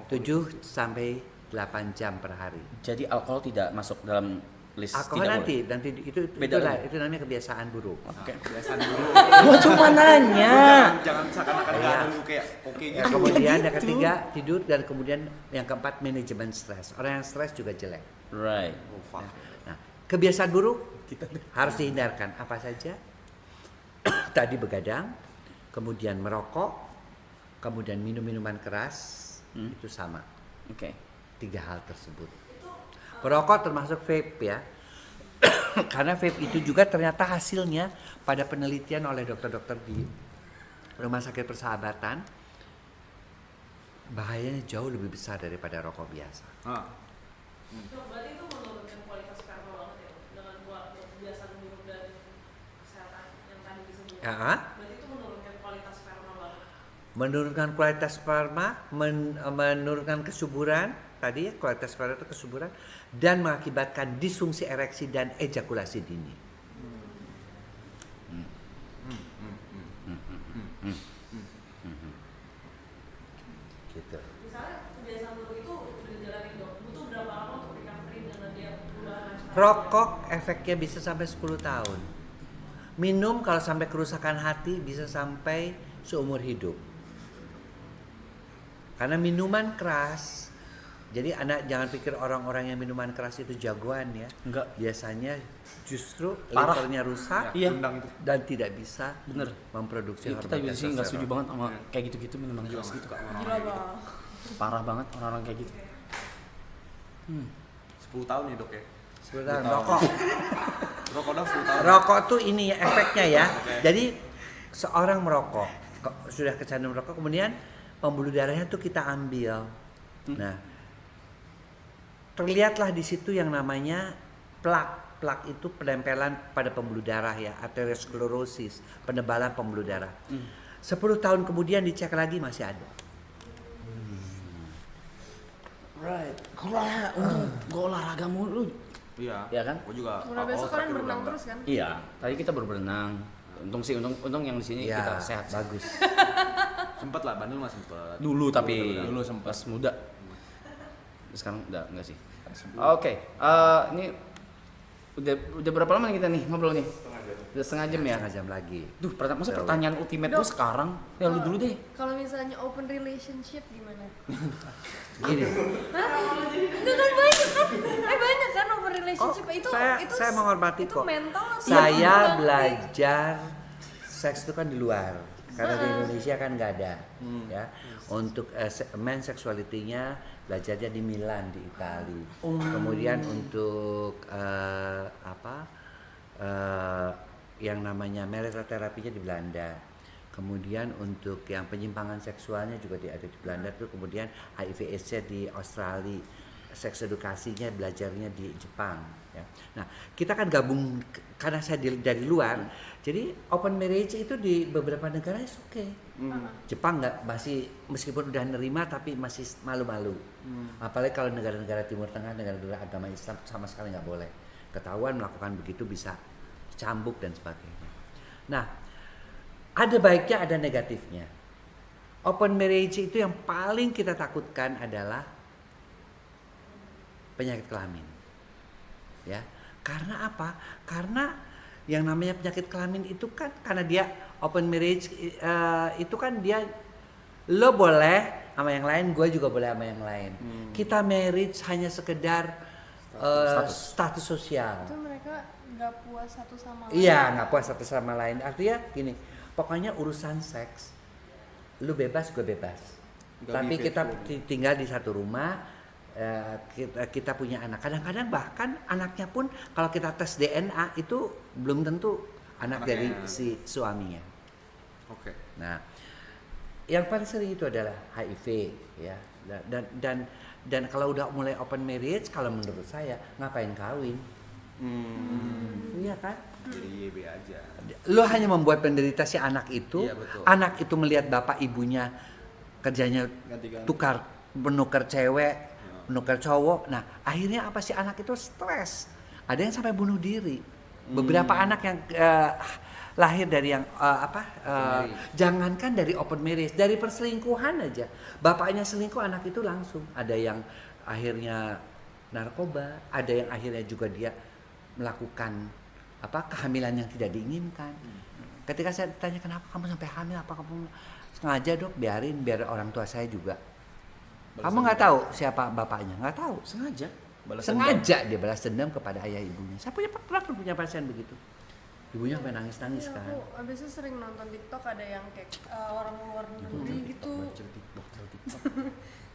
7 sampai 8 jam per hari. Jadi alkohol tidak masuk dalam list Alkohol tidak boleh. nanti Beda lagi. itu namanya kebiasaan buruk. Oke. Kebiasaan dulu. Gua cuma nanya. Jangan seakan-akan nggak ada dulu kayak oke Ya, gitu. kemudian yang ketiga tidur, dan kemudian yang keempat manajemen stres. Orang yang stres juga jelek. Right. Oh, fuck. Nah, kebiasaan buruk harus dihindarkan. Apa saja? Tadi begadang, kemudian merokok, kemudian minum minuman keras, itu sama. Oke. 3 hal tersebut. Perokok termasuk vape ya. Karena vape itu juga ternyata hasilnya pada penelitian oleh dokter-dokter di Rumah Sakit Persahabatan, bahayanya jauh lebih besar daripada rokok biasa. Dok, berarti itu menurunkan kualitas sperma banget ya dengan kebiasaan buruk dan kesehatan yang tadi disebut. Ya, Berarti itu menurunkan kualitas sperma banget. menurunkan kualitas sperma, menurunkan kesuburan, tadi ya kualitas sperma itu kesuburan, dan mengakibatkan disfungsi ereksi dan ejakulasi dini. Gitu. Misalnya kebiasaan buruk itu udah dijalanin dok, butuh berapa lama untuk recovery dengan dia perubahan lifestyle? Rokok efeknya bisa sampai 10 tahun. Minum kalau sampai kerusakan hati bisa sampai seumur hidup. Karena minuman keras, jadi anak jangan pikir orang-orang yang minuman keras itu jagoan ya. Enggak. Biasanya justru Parah. livernya rusak Iya. dan tidak bisa Bener. memproduksi Ya, kita juga sih nggak setuju testosteron. banget sama kayak gitu-gitu minuman keras gitu kak. Gila bang. Parah banget orang-orang kayak gitu. 10 tahun ya dok ya. Sebentar, rokok. Rokok dong 10 tahun. Rokok tuh ini ya efeknya ya. Jadi seorang merokok, sudah kecanduan merokok, kemudian pembuluh darahnya tuh kita ambil. Nah, terlihatlah di situ yang namanya plak. Plak itu penempelan pada pembuluh darah ya, arteriosklerosis, penebalan pembuluh darah. 10 tahun kemudian dicek lagi masih ada. Right. Gue olahraga mulu. Iya. Iya kan? Gue juga. Udah besok kalian berenang terus kan? Iya. Tadi kita baru berenang. Untung yang di sini Ya, kita sehat. bagus. Sempet lah, Bandung mah sempet. Dulu tapi Dulu sempet. pas muda. Sekarang udah enggak sih. Oke, ini udah berapa lama nih kita nih ngobrol nih? Udah setengah jam ya. Setengah jam lagi. Duh, masa Jauh. pertanyaan ultimate gue sekarang? Ya lu dulu deh. Kalau misalnya open relationship gimana? Gini. Hah? Enggak kan banyak kan? Banyak kan open relationship itu saya menghormati itu kok. mental atau Saya gimana? belajar seks itu kan di luar. Karena di Indonesia kan nggak ada. Ya. Untuk men sexuality-nya belajarnya di Milan di Itali. Kemudian untuk yang namanya marital terapinya di Belanda. Kemudian untuk yang penyimpangan seksualnya juga ada di Belanda tuh. Kemudian HIV/AIDS-nya di Australia. Seks edukasinya belajarnya di Jepang. Ya. Nah, kita kan gabung karena saya dari luar. Jadi open marriage itu di beberapa negara is oke. Jepang nggak, masih meskipun udah nerima tapi masih malu-malu. Apalagi kalau negara-negara Timur Tengah, negara-negara agama Islam sama sekali nggak boleh. Ketahuan melakukan begitu bisa cambuk dan sebagainya. Nah, ada baiknya ada negatifnya. Open marriage itu yang paling kita takutkan adalah penyakit kelamin. Ya. Karena apa? Karena yang namanya penyakit kelamin itu kan karena dia open marriage itu kan dia lo boleh sama yang lain, gue juga boleh sama yang lain. Kita marriage hanya sekedar status sosial. Itu mereka nggak puas satu sama lain. Iya, nggak puas satu sama lain. Artinya gini, pokoknya urusan seks, lu bebas, gue bebas. Nggak Tapi be kita faithful. tinggal di satu rumah, kita punya anak. Kadang-kadang bahkan anaknya pun kalau kita tes DNA itu belum tentu anak dari Anaknya. si suaminya. Oke. Nah, yang paling sering itu adalah HIV ya. Dan kalau udah mulai open marriage, kalau menurut saya ngapain kawin? Iya kan? Jadi YB aja. Lo hanya membuat penderita si anak itu. Iya, betul. Anak itu melihat bapak ibunya kerjanya Ganti-ganti. menukar cewek, menukar cowok. Nah, akhirnya apa sih anak itu stres. Ada yang sampai bunuh diri. Beberapa anak yang lahir dari yang jangankan dari open marriage, dari perselingkuhan aja. Bapaknya selingkuh, anak itu langsung. Ada yang akhirnya narkoba, ada yang akhirnya juga dia melakukan kehamilan yang tidak diinginkan. Ketika saya tanya kenapa kamu sampai hamil, apa kamu sengaja dok, biar orang tua saya juga. Kamu nggak tahu siapa bapaknya, nggak tahu. Sengaja. Sengaja dia balas dendam kepada ayah ibunya. Saya pernah punya pasien begitu. Ibunya sampai nangis-nangis Iya, kan. aku abis itu sering nonton TikTok ada yang kayak orang luar negeri gitu.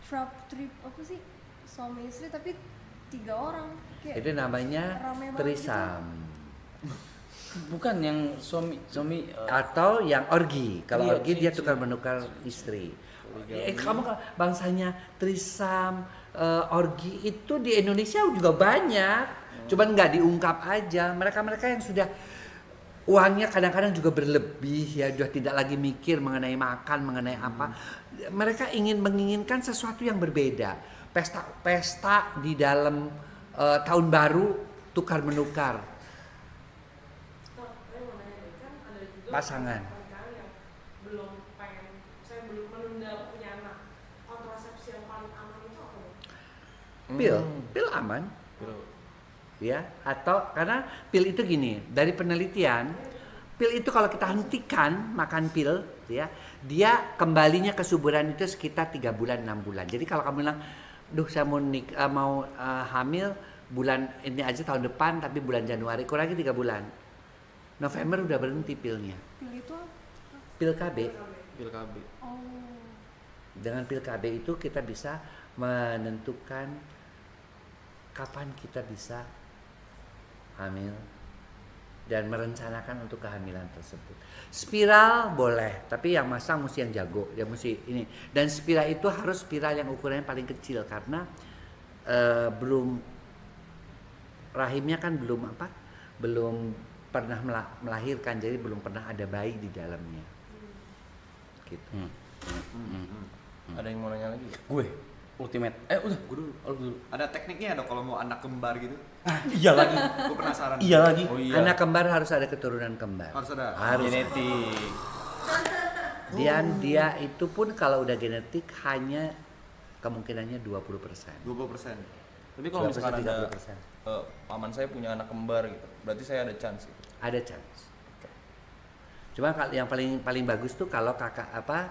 trip apa sih, suami istri tapi 3 orang kayak Itu namanya rame banget trisam. Bukan yang suami Atau yang orgi. Kalau Iya, orgi dia iya. tukar menukar istri. Kamu kalau bangsanya trisam, orgi itu di Indonesia juga banyak. Cuman nggak diungkap aja. Mereka-mereka yang sudah uangnya kadang-kadang juga berlebih ya, sudah tidak lagi mikir mengenai makan, mengenai apa. Mereka menginginkan sesuatu yang berbeda. Pesta di dalam tahun baru tukar menukar Nah, saya mau nanya nih, kan ada juga pasangan. pernikahan yang belum pengen, saya belum menunda punya anak. Kontrasepsi yang paling aman itu apa? Bang? Pil aman. Ya, atau karena pil itu gini, dari penelitian, pil itu kalau kita hentikan makan pil, ya, dia kembalinya kesuburan itu sekitar 3 bulan 6 bulan. Jadi kalau kamu bilang, duh saya mau hamil bulan ini aja tahun depan, tapi bulan Januari kurangi 3 bulan, November udah berhenti pilnya. Pil itu apa? Pil KB. Pil KB. Oh. Dengan pil KB itu kita bisa menentukan kapan kita bisa hamil dan merencanakan untuk kehamilan tersebut. Spiral boleh, tapi yang masang mesti yang jago, dia mesti ini. Dan spiral itu harus spiral yang ukurannya paling kecil karena belum rahimnya kan belum pernah melahirkan, jadi belum pernah ada bayi di dalamnya. Gitu. Ada yang mau nanya lagi? gue ultimate. Udah. Gue dulu. Oh, dulu. Ada tekniknya dong kalau mau anak kembar gitu. Iya lagi. Gue penasaran. Iya lagi. Oh iya. Anak kembar harus ada keturunan kembar. Harus ada. Harus. Genetik. Dan dia itu pun kalau udah genetik hanya kemungkinannya 20%. 20%. Tapi kalau 20%, misalkan ada 30%. paman saya punya anak kembar gitu, berarti saya ada chance gitu. Ada chance. Cuma yang paling bagus tuh kalau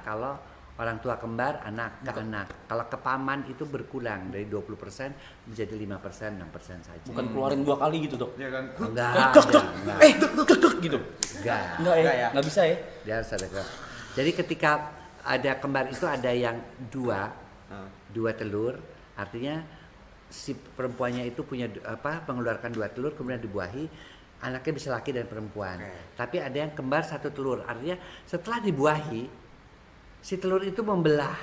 kalau orang tua kembar anak ke anak. Kalau ke paman itu berkurang dari 20% menjadi 5%, 6% saja. Bukan keluarin 2 kali gitu, Dok. Iya kan? Enggak. Gitu. Enggak. Enggak Enggak ya? Enggak bisa ya. Dia harus ada kembar. Jadi ketika ada kembar itu ada yang dua telur, artinya si perempuannya itu punya mengeluarkan 2 telur kemudian dibuahi, anaknya bisa laki dan perempuan. Oke. Tapi ada yang kembar 1 telur, artinya setelah dibuahi si telur itu membelah.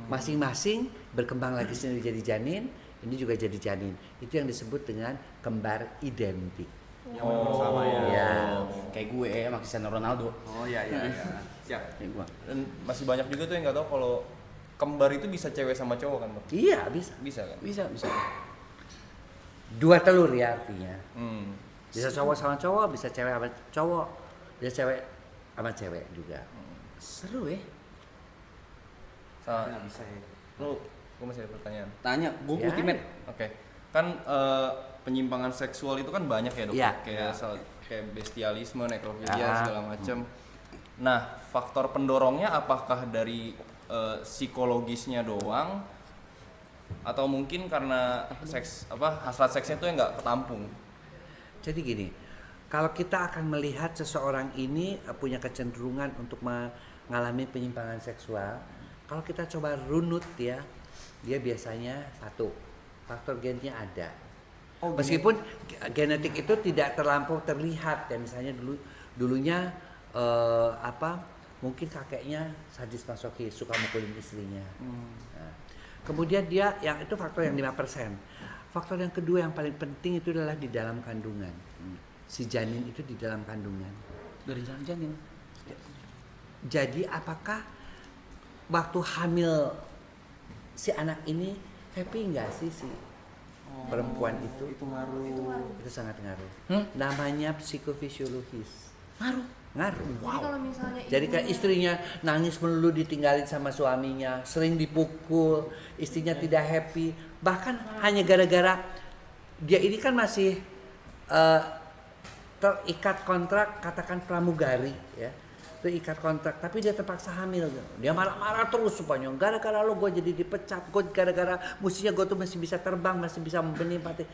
Masing-masing berkembang lagi sendiri jadi janin, ini juga jadi janin. Itu yang disebut dengan kembar identik. Yang bersama ya. Ya. Kayak gue sama Cristiano Ronaldo. Oh iya. Siap. Kayak gue. Dan masih banyak juga tuh yang nggak tahu kalau kembar itu bisa cewek sama cowok kan, Bang? Iya, bisa. Bisa kan? Bisa. 2 telur ya artinya. Hmm. Bisa cowok sama cowok, bisa cewek sama cowok, bisa cewek sama cewek juga. Seru ya. Sama, Nggak bisa ya. gue masih ada pertanyaan. Tanya, gue Ya. ultimate. Oke, kan penyimpangan seksual itu kan banyak ya dok, Iya. kayak bestialisme, nekrofilia Ya. segala macam. Nah, faktor pendorongnya apakah dari psikologisnya doang, atau mungkin karena hasrat seksnya tuh yang nggak ketampung? Jadi gini, kalau kita akan melihat seseorang ini punya kecenderungan untuk mengalami penyimpangan seksual, kalau kita coba runut ya, dia biasanya 1, faktor gennya ada. Meskipun genetik itu tidak terlampau terlihat ya, misalnya dulunya mungkin kakeknya sadis masokis, suka mukulin istrinya. Nah, kemudian dia yang itu faktor yang 5%. Faktor yang kedua yang paling penting itu adalah di dalam kandungan. Si janin itu di dalam kandungan. Dari janin. Jadi apakah waktu hamil si anak ini happy nggak sih si perempuan itu? Itu ngaruh. Itu sangat ngaruh. Namanya psikofisiologis. Ngaruh. Jadi kalau misalnya Jadi kayak ibunya- istrinya nangis melulu ditinggalin sama suaminya, sering dipukul, istrinya tidak happy, bahkan hanya gara-gara dia ini kan masih terikat kontrak, katakan pramugari ya, terikat kontrak, tapi dia terpaksa hamil, dia marah-marah terus supaya gara-gara lo gue jadi dipecat, gue gara-gara mestinya gue tuh masih bisa terbang, masih bisa membenih mati.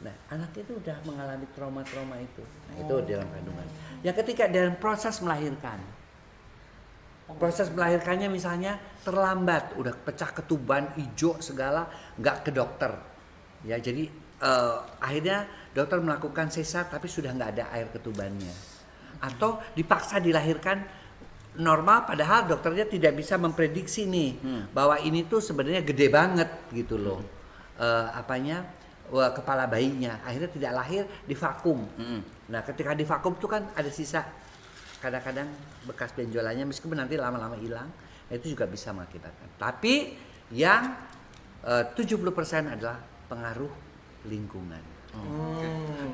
Nah, anak itu udah mengalami trauma-trauma itu. Nah, itu dalam kandungan. Yang ketiga dalam proses melahirkan. Proses melahirkannya misalnya terlambat, udah pecah ketuban, hijau segala, nggak ke dokter. Ya, jadi akhirnya dokter melakukan sesar tapi sudah nggak ada air ketubannya. Atau dipaksa dilahirkan normal padahal dokternya tidak bisa memprediksi nih bahwa ini tuh sebenarnya gede banget gitu loh. Kepala bayinya akhirnya tidak lahir, divakum. Nah, ketika divakum tuh kan ada sisa kadang-kadang bekas benjolannya meskipun nanti lama-lama hilang, itu juga bisa mengakibatkan. Tapi yang 70% adalah pengaruh lingkungan.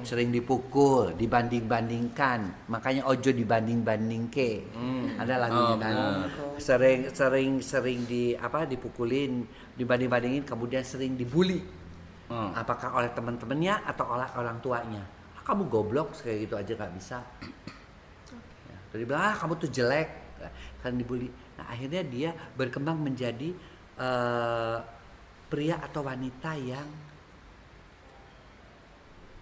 Sering dipukul, dibanding-bandingkan, makanya ojo dibanding-bandingke. Ada lagunya kan. Sering dipukulin, dibanding-bandingin, kemudian sering dibully. Apakah oleh teman-temannya atau oleh orang tuanya? Kamu goblok kayak gitu aja nggak bisa. Jadi bilang kamu tuh jelek, kan dibully. Nah, akhirnya dia berkembang menjadi pria atau wanita yang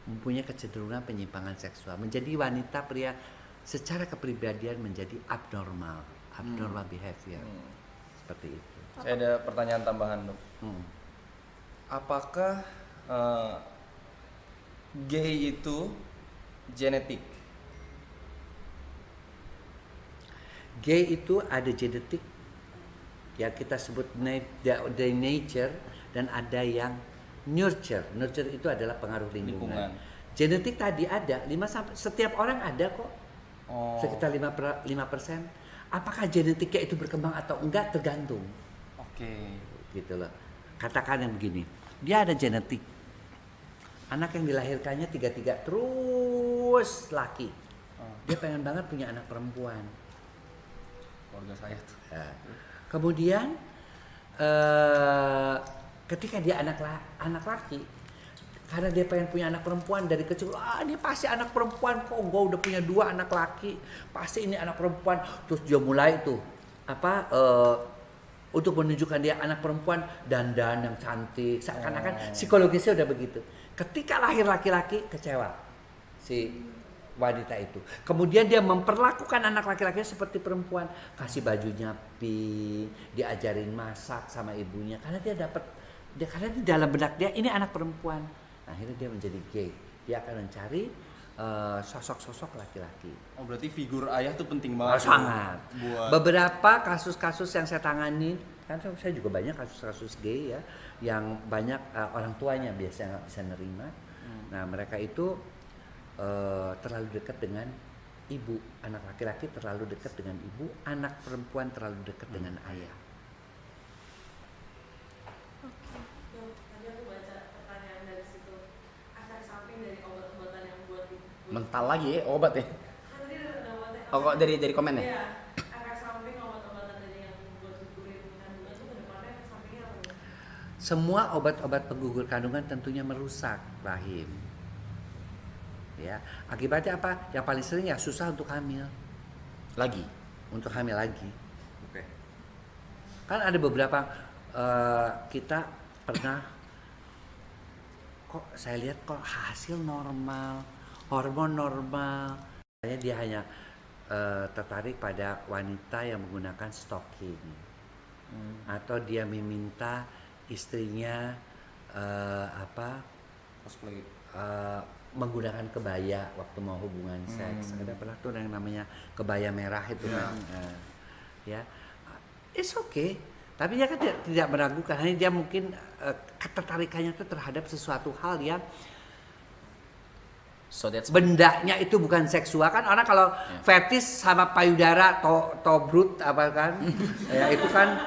mempunyai kecenderungan penyimpangan seksual, menjadi wanita pria secara kepribadian menjadi abnormal behavior. Seperti itu. Saya ada pertanyaan tambahan, Dok. Apakah gay itu genetik? Gay itu ada genetik, ya kita sebut the nature, dan ada yang nurture. Nurture itu adalah pengaruh lingkungan. Genetik tadi ada, setiap orang ada kok. Sekitar 5%. Apakah genetiknya itu berkembang atau enggak tergantung. Gitu loh. Katakan yang begini, dia ada genetik. Anak yang dilahirkannya 3 terus laki. Dia pengen banget punya anak perempuan. Keluarga saya tuh. Kemudian ketika dia anak laki, karena dia pengen punya anak perempuan dari kecil, dia pasti anak perempuan kok, gue udah punya 2 anak laki, pasti ini anak perempuan. Terus dia mulai tuh untuk menunjukkan dia anak perempuan, dandan yang cantik, seakan-akan psikologisnya udah begitu. Ketika lahir laki-laki, kecewa si wanita itu. Kemudian dia memperlakukan anak laki-lakinya seperti perempuan, kasih bajunya pink, diajarin masak sama ibunya, karena karena di dalam benak dia ini anak perempuan. Nah, akhirnya dia menjadi gay. Dia akan mencari sosok-sosok laki-laki. Berarti figur ayah tuh penting banget. Sangat. Buat Beberapa kasus-kasus yang saya tangani, kan saya juga banyak kasus-kasus gay ya, yang banyak orang tuanya biasanya nggak bisa nerima. Nah, mereka itu terlalu dekat dengan ibu, anak laki-laki terlalu dekat dengan ibu, anak perempuan terlalu dekat dengan ayah. Tadi aku baca pertanyaan dari situ, efek samping dari obat-obatan yang buat Mental lagi ya obat ya. kan tadi ada obatnya. Oh, kok dari komen ya? Iya, efek samping obat-obatan dari yang buat gugurin kandungan tuh kedepannya efek sampingnya apa nih? Semua obat-obat penggugur kandungan tentunya merusak rahim. Ya, akibatnya apa? Yang paling sering ya susah untuk hamil. Untuk hamil lagi. Kan ada beberapa kita pernah kok saya lihat kok hasil normal, hormon normal. Dia hanya tertarik pada wanita yang menggunakan stocking. Atau dia meminta istrinya cosplay. Menggunakan kebaya waktu mau hubungan seks. Ada pernah tuh yang namanya kebaya merah itu kan. Ya, it's okay. Tapi dia kan tidak meragukan. Hanya dia mungkin ketertarikannya itu terhadap sesuatu hal yang bendanya itu bukan seksual. Kan orang kalau fetis sama payudara tobrut apa kan, ya itu kan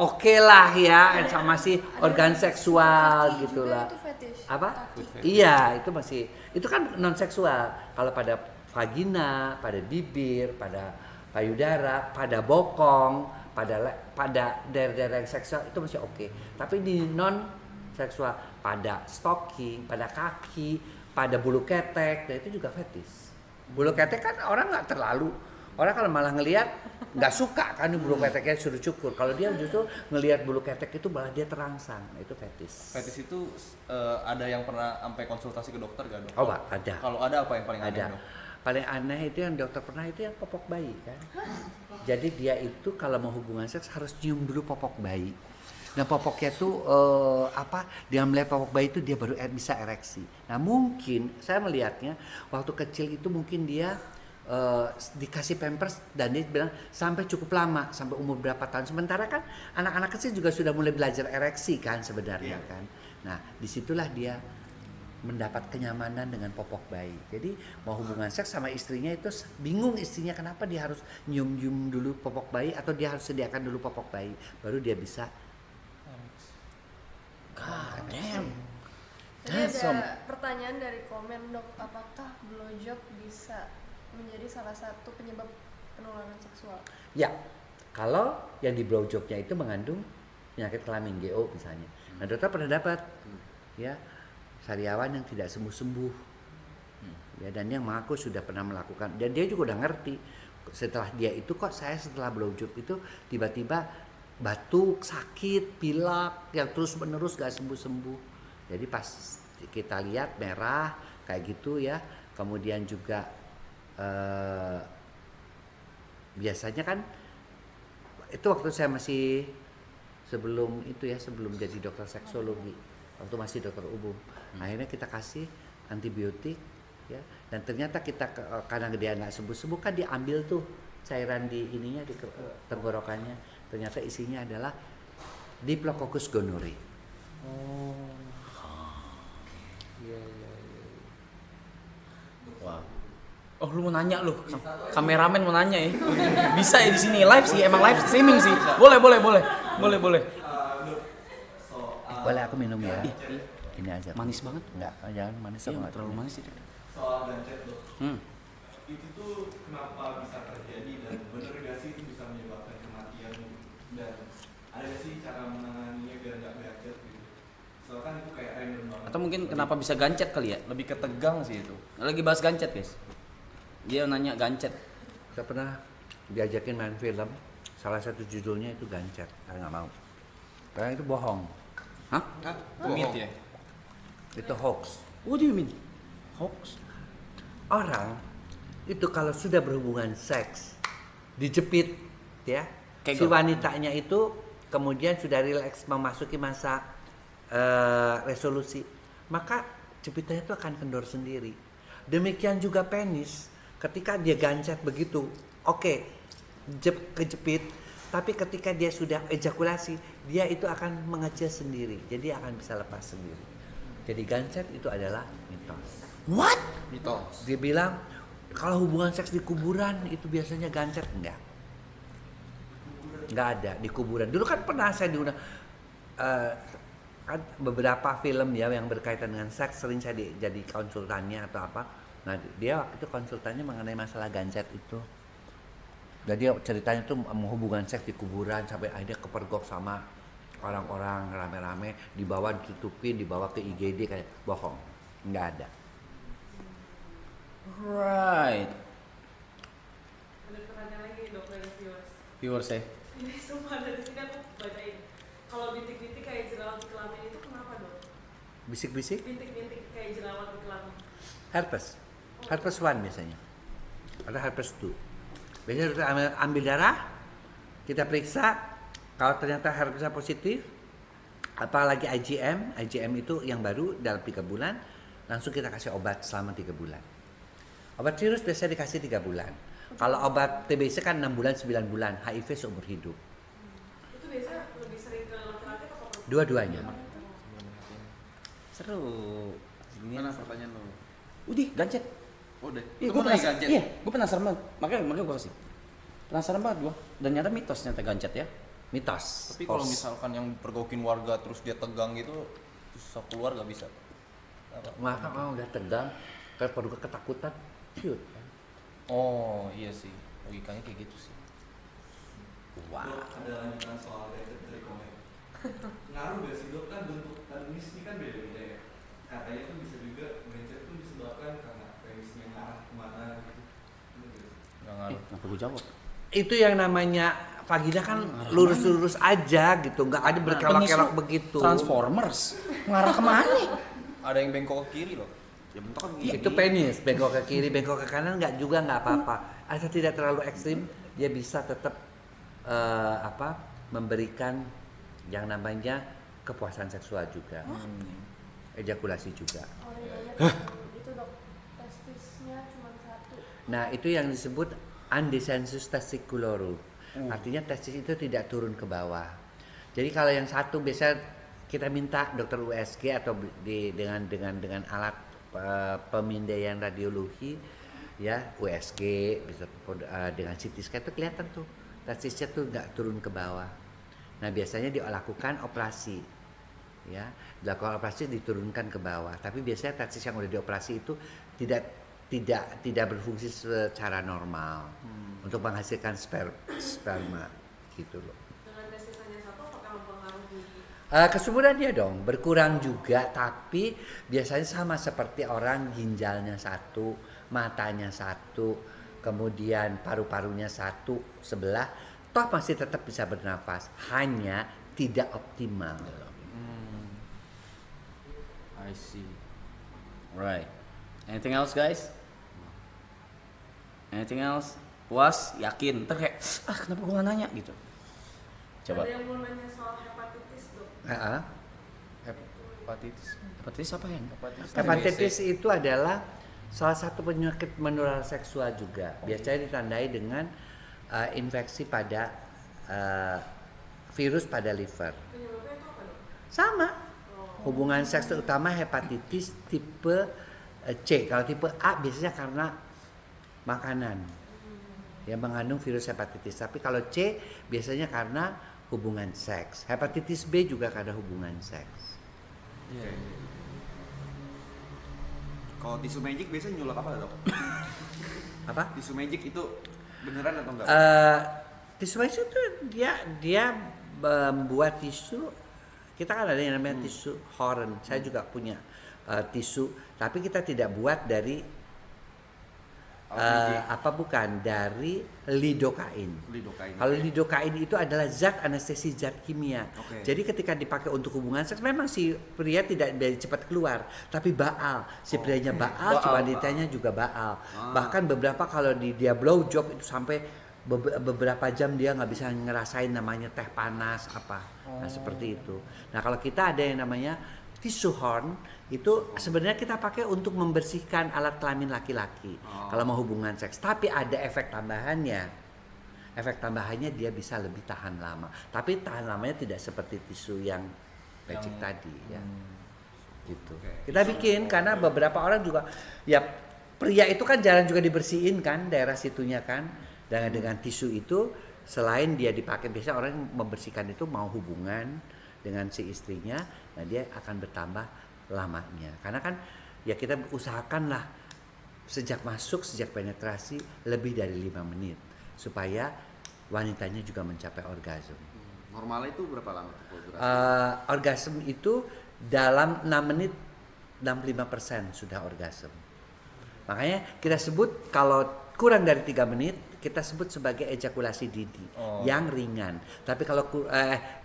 oke lah ya, sama si organ seksual gitulah. Itu fetish. Apa? Iya, itu masih, itu kan non seksual. Kalau pada vagina, pada bibir, pada payudara, pada bokong, pada daerah-daerah seksual itu masih oke. Tapi di non seksual, pada stocking, pada kaki, pada bulu ketek, nah itu juga fetis. Bulu ketek kan orang nggak terlalu, orang kalau malah ngelihat nggak suka kan bulu keteknya suruh cukur. Kalau dia justru ngelihat bulu ketek itu malah dia terangsang, nah, itu fetis. Fetis itu ada yang pernah sampai konsultasi ke dokter gak, Dok? Oh, Pak, ada. Kalau ada apa yang paling aneh, Ada. Dok? paling aneh itu yang dokter pernah itu yang popok bayi kan. Jadi dia itu kalau mau hubungan seks harus nyium dulu popok bayi. Nah popoknya tuh dia melihat popok bayi itu dia baru bisa ereksi. Nah mungkin saya melihatnya waktu kecil itu mungkin dia dikasih pampers dan dia bilang sampai cukup lama, sampai umur berapa tahun. Sementara kan anak-anak kecil juga sudah mulai belajar ereksi kan sebenarnya kan. Nah disitulah dia mendapat kenyamanan dengan popok bayi. Jadi mau hubungan seks sama istrinya itu bingung istrinya kenapa dia harus nyium-nyium dulu popok bayi atau dia harus sediakan dulu popok bayi baru dia bisa. God damn. Tadi That's some- ada pertanyaan dari komen dok, apakah blowjob bisa menjadi salah satu penyebab penularan seksual? Ya, kalau yang di blowjobnya itu mengandung penyakit kelamin GO misalnya. Nah dokter pernah dapat ya sariawan yang tidak sembuh-sembuh ya, dan yang mengaku sudah pernah melakukan dan dia juga udah ngerti setelah dia itu kok saya setelah blowjob itu tiba-tiba batuk, sakit, pilek yang terus menerus gak sembuh-sembuh. Jadi pas kita lihat merah kayak gitu ya, kemudian juga biasanya kan itu waktu saya masih sebelum jadi dokter seksologi, waktu masih dokter umum, akhirnya kita kasih antibiotik ya, dan ternyata kita karena dia nggak sembuh kan diambil tuh cairan di ininya di tenggorokannya, ternyata isinya adalah Diplococcus gonorrhoeae. Wah. Oh lu mau nanya lu, kameramen mau nanya ya? Bisa ya di sini live sih, emang live streaming sih. Boleh. Boleh aku minum ya? Ini aja. Manis banget. Enggak, jangan manis Iya, banget. terlalu manis itu. Soal gancet dok, Hmm. itu tuh kenapa bisa terjadi dan bener gak sih itu bisa menyebabkan kematian dan ada gak sih cara menanganinya biar gak gancet gitu? Soalnya kan itu kayak random banget. Atau mungkin kenapa bisa gancet kali ya? Lebih ke tegang sih itu. Lagi bahas gancet guys. Dia nanya gancet. Saya pernah diajakin main film, salah satu judulnya itu gancet, saya nggak mau. Karena itu bohong, Hah? Mit ya. itu hoax. What do you mean? Hoax? Orang itu kalau sudah berhubungan seks, dijepit, ya, si Kegel. wanitanya itu kemudian sudah rileks memasuki masa resolusi, maka jepitannya itu akan kendor sendiri. Demikian juga penis, ketika dia gancet begitu, oke, kejepit, tapi ketika dia sudah ejakulasi, dia itu akan mengecil sendiri, jadi akan bisa lepas sendiri. Jadi gancet itu adalah mitos. What? Mitos. Dia bilang kalau hubungan seks di kuburan itu biasanya gancet, enggak ada di kuburan. Dulu kan pernah saya diundang kan beberapa film ya yang berkaitan dengan seks, sering saya jadi konsultannya atau apa. Nah dia waktu itu konsultannya mengenai masalah gancet itu. Dan dia ceritanya tuh hubungan seks di kuburan sampai akhirnya kepergok sama orang-orang rame-rame, dibawa ditutupin, dibawa ke IGD, kayak bohong, nggak ada. Right. Ada pertanyaan lagi nih dok dari viewers. Viewers ya. Ini semua dari sini aku bacain. Kalau bintik-bintik kayak jerawat di kelamin itu kenapa dok? Bisik-bisik, Bintik-bintik kayak jerawat di kelamin. herpes 1 biasanya, ada herpes 2. Biasanya kita ambil darah, kita periksa, kalau ternyata herpesnya positif, apalagi IgM itu yang baru dalam 3 bulan, langsung kita kasih obat selama 3 bulan. Obat virus biasanya dikasih 3 bulan. Kalau obat TBC kan 6 bulan, 9 bulan, HIV seumur hidup. Itu biasanya lebih sering ke laki-laki atau perempuan? Dua-duanya. Seru. Gimana pertanyaan lo? Udah gancet. Oh, udah. Iya, Temen lagi gancet. Iya, gue penasaran banget. Makanya gue kasih. Penasaran banget gue. Dan nyata mitos nyata gancet ya. Mitos. Tapi kalau Hoax. misalkan yang pergokin warga terus dia tegang gitu, susah keluar gak bisa. Apa? Maka kalau udah tegang, kayak perlu ketakutan, shoot. Oh iya sih, logikanya kayak gitu sih. Wow. Dok, ada lanjutan soal gancet dari komen. Ngaruh gak sih dok, kan bentuk penis ini kan beda-beda ya. Katanya tuh bisa juga gancet tuh disebabkan karena penisnya ngarah kemana gitu. Bener gak sih? Nggak ngaruh. Kenapa gue jawab? Itu yang namanya vagina kan lurus-lurus aja gitu, nggak ada berkelok-kelok Penis lu begitu. Transformers. Ngarah kemana? Ada yang bengkok ke kiri loh. Ya bentuk kan Itu penis, bengkok ke kiri, bengkok ke kanan nggak apa-apa. Asal tidak terlalu ekstrim, dia bisa tetap memberikan yang namanya kepuasan seksual juga, ejakulasi juga. Orang banyak itu dok, testisnya cuma satu. Nah itu yang disebut undescensus testiculorum, artinya testis itu tidak turun ke bawah. Jadi kalau yang satu biasa kita minta dokter USG atau dengan alat pemindaian radiologi ya USG bisa dengan CT scan itu kelihatan tuh testisnya tuh nggak turun ke bawah. Nah biasanya dilakukan operasi ya, dilakukan operasi diturunkan ke bawah, tapi biasanya testis yang udah dioperasi itu tidak berfungsi secara normal untuk menghasilkan sperma gitu loh. Dengan testis hanya satu apakah mempengaruhi? Kesuburannya dong berkurang juga, tapi biasanya sama seperti orang ginjalnya satu, matanya satu, kemudian paru-parunya satu sebelah, toh masih tetap bisa bernafas, hanya tidak optimal. I see. Right. Anything else guys? Anything else? Puas? Yakin? Ntar kayak, kenapa gue gak nanya gitu. Coba. Ada yang mau nanya soal hepatitis dok. Hepatitis. Hepatitis apa ya? Hepatitis itu adalah salah satu penyakit menular seksual juga. Biasanya ditandai dengan infeksi pada virus pada liver. Penyebabnya itu apa dok? Sama. Hubungan seks terutama hepatitis tipe C. Kalau tipe A biasanya karena makanan yang mengandung virus hepatitis. Tapi kalau C biasanya karena hubungan seks. Hepatitis B juga karena hubungan seks. Kalau tisu magic biasanya nyulap apa dok? Apa? Tisu magic itu beneran atau enggak? Tisu magic itu dia membuat tisu. Kita kan ada yang namanya tisu Horn. Saya juga punya tisu, tapi kita tidak buat dari dari lidokain. Kalau lidokain itu adalah zat anestesi zat kimia. Oke. Jadi ketika dipakai untuk hubungan seks memang si pria tidak cepat keluar, tapi baal. Si prianya baal, si wanitanya juga baal. Bahkan beberapa kalau dia blow job itu sampai beberapa jam dia nggak bisa ngerasain namanya teh panas apa. Nah seperti itu. Nah kalau kita ada yang namanya tisu horn itu sebenarnya kita pakai untuk membersihkan alat kelamin laki-laki kalau mau hubungan seks. Tapi ada efek tambahannya. Efek tambahannya dia bisa lebih tahan lama. Tapi tahan lamanya tidak seperti tisu yang magic tadi ya. Gitu. Kita bikin karena beberapa orang juga ya pria itu kan jarang juga dibersihin kan daerah situnya kan. Dengan tisu itu selain dia dipakai biasa orang membersihkan itu mau hubungan dengan si istrinya, nah dia akan bertambah lamanya. Karena kan ya kita usahakan lah sejak penetrasi lebih dari 5 menit supaya wanitanya juga mencapai orgasme. Normalnya itu berapa lama tuh durasi? Orgasme itu dalam 6 menit 65% sudah orgasme. Makanya kita sebut kalau kurang dari 3 menit kita sebut sebagai ejakulasi dini yang ringan. Tapi kalau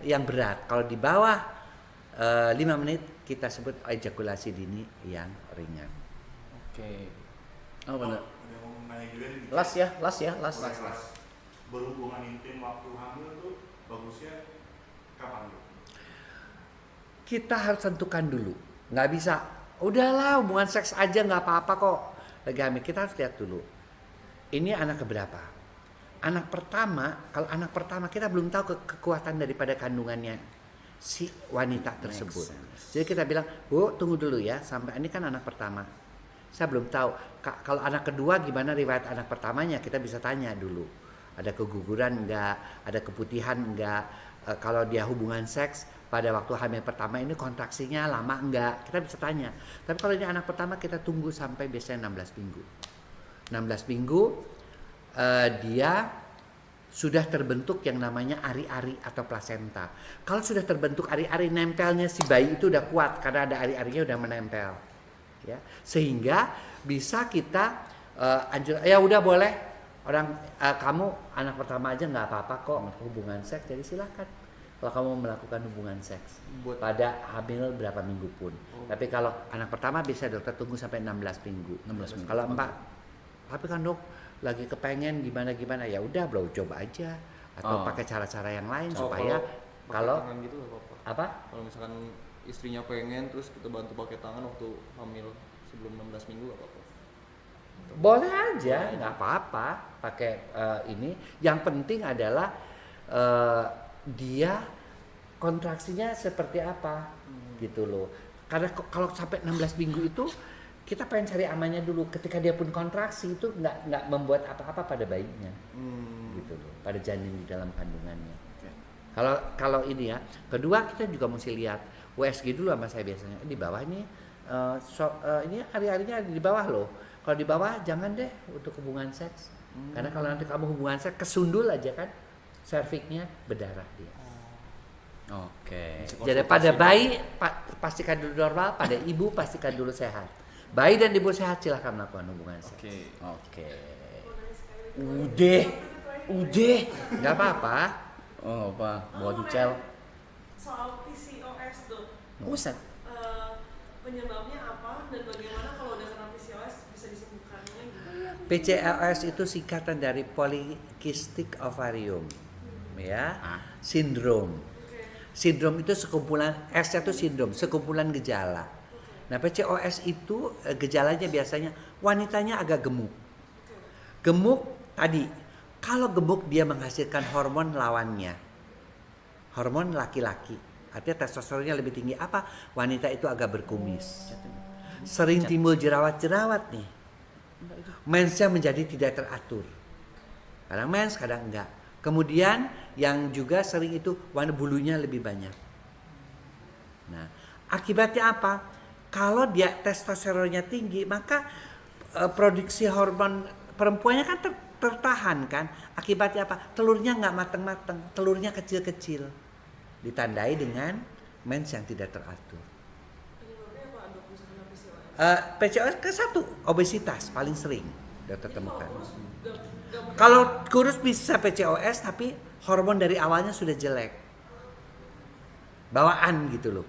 yang berat, kalau di bawah 5 menit kita sebut ejakulasi dini yang ringan. Oke. Oh benar. Ada yang mau nanya juga nih. Las ya. Berhubungan intim waktu hamil tuh bagusnya kapan tuh? Kita harus tentukan dulu. Nggak bisa, udahlah hubungan seks aja nggak apa-apa kok. Lagi hamil, kita harus lihat dulu. Ini anak keberapa? Anak pertama, kalau anak pertama kita belum tahu kekuatan daripada kandungannya si wanita tersebut. Jadi kita bilang, Bu, tunggu dulu ya, sampai ini kan anak pertama. Saya belum tahu. Kalau anak kedua gimana riwayat anak pertamanya, kita bisa tanya dulu. Ada keguguran enggak, ada keputihan enggak, kalau dia hubungan seks pada waktu hamil pertama ini kontraksinya lama enggak, kita bisa tanya. Tapi kalau ini anak pertama kita tunggu sampai biasanya 16 minggu. 16 minggu dia sudah terbentuk yang namanya ari-ari atau plasenta. Kalau sudah terbentuk ari-ari, nempelnya si bayi itu udah kuat karena ada ari-arinya udah menempel. Ya, sehingga bisa kita ya udah boleh orang kamu anak pertama aja nggak apa-apa kok hubungan seks, jadi silakan. kalau kamu melakukan hubungan seks Buat- pada hamil berapa minggu pun. Tapi kalau anak pertama bisa dokter tunggu sampai 16 minggu. 16 minggu. Kalau 4, tapi kan dok lagi kepengen gimana ya udah blow job aja atau Oh. pakai cara-cara yang lain Oh, supaya pakai kalau tangan gitu nggak apa-apa. apa? Kalau misalkan istrinya pengen terus kita bantu pakai tangan waktu hamil sebelum 16 minggu nggak apa-apa. Boleh aja, nggak apa-apa pakai ini. Yang penting adalah dia kontraksinya seperti apa gitu loh. Karena kalau sampai 16 minggu itu kita pengen cari amannya dulu. Ketika dia pun kontraksi itu nggak membuat apa-apa pada bayinya gitu loh, pada janin di dalam kandungannya. Kalau ini ya, kedua kita juga mesti lihat USG dulu sama saya biasanya di bawah ini. Ini hari-harinya ada di bawah loh. Kalau di bawah jangan deh untuk hubungan seks. Karena kalau nanti kamu hubungan seks kesundul aja kan, serviknya berdarah dia. Oke. Jadi pada bayi pastikan dulu normal, pada ibu pastikan dulu sehat. Bayi dan ibu sehat silahkan melakukan hubungan seks. Oke. Udah, nggak apa-apa. Oh, apa? Bawa jucel. Soal PCOS dok, Buset. penyebabnya apa dan bagaimana kalau udah kena PCOS bisa disembuhkannya gitu? PCOS itu singkatan dari polycystic ovarium, ya, sindrom. Sindrom itu sekumpulan, S-nya itu sindrom, sekumpulan gejala. Nah, PCOS itu gejalanya biasanya wanitanya agak gemuk. Gemuk tadi, kalau gemuk dia menghasilkan hormon lawannya. Hormon laki-laki. Artinya testosteronnya lebih tinggi. Apa? Wanita itu agak berkumis. Sering timbul jerawat-jerawat nih. Mensnya menjadi tidak teratur. Kadang mens, kadang enggak. Kemudian yang juga sering itu warna bulunya lebih banyak. Nah, akibatnya apa? Kalau dia testosteronnya tinggi, maka produksi hormon perempuannya kan tertahan kan. Akibatnya apa? Telurnya nggak mateng-mateng, telurnya kecil-kecil. Ditandai dengan mens yang tidak teratur. Penyebabnya apa dok bisa kena PCOS? PCOS ke satu, obesitas paling sering dokter temukan. Kalau kurus bisa PCOS tapi hormon dari awalnya sudah jelek. Bawaan gitu loh.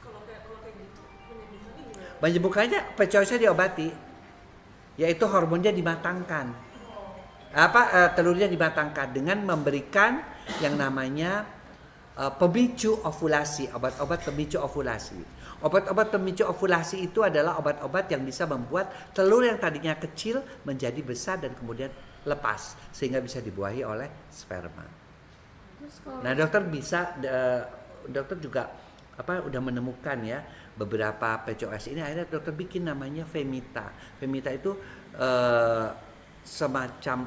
Kalau kayak gitu penyembuhannya gimana? Penyembuhannya PCOS-nya diobati. Yaitu hormonnya dimatangkan. Telurnya dimatangkan dengan memberikan yang namanya pemicu ovulasi, obat-obat pemicu ovulasi. Obat-obat pemicu ovulasi itu adalah obat-obat yang bisa membuat telur yang tadinya kecil menjadi besar dan kemudian lepas sehingga bisa dibuahi oleh sperma. Terus kalau Nah, dokter juga udah menemukan ya beberapa PCOS ini, akhirnya dokter bikin namanya Femita. Femita itu semacam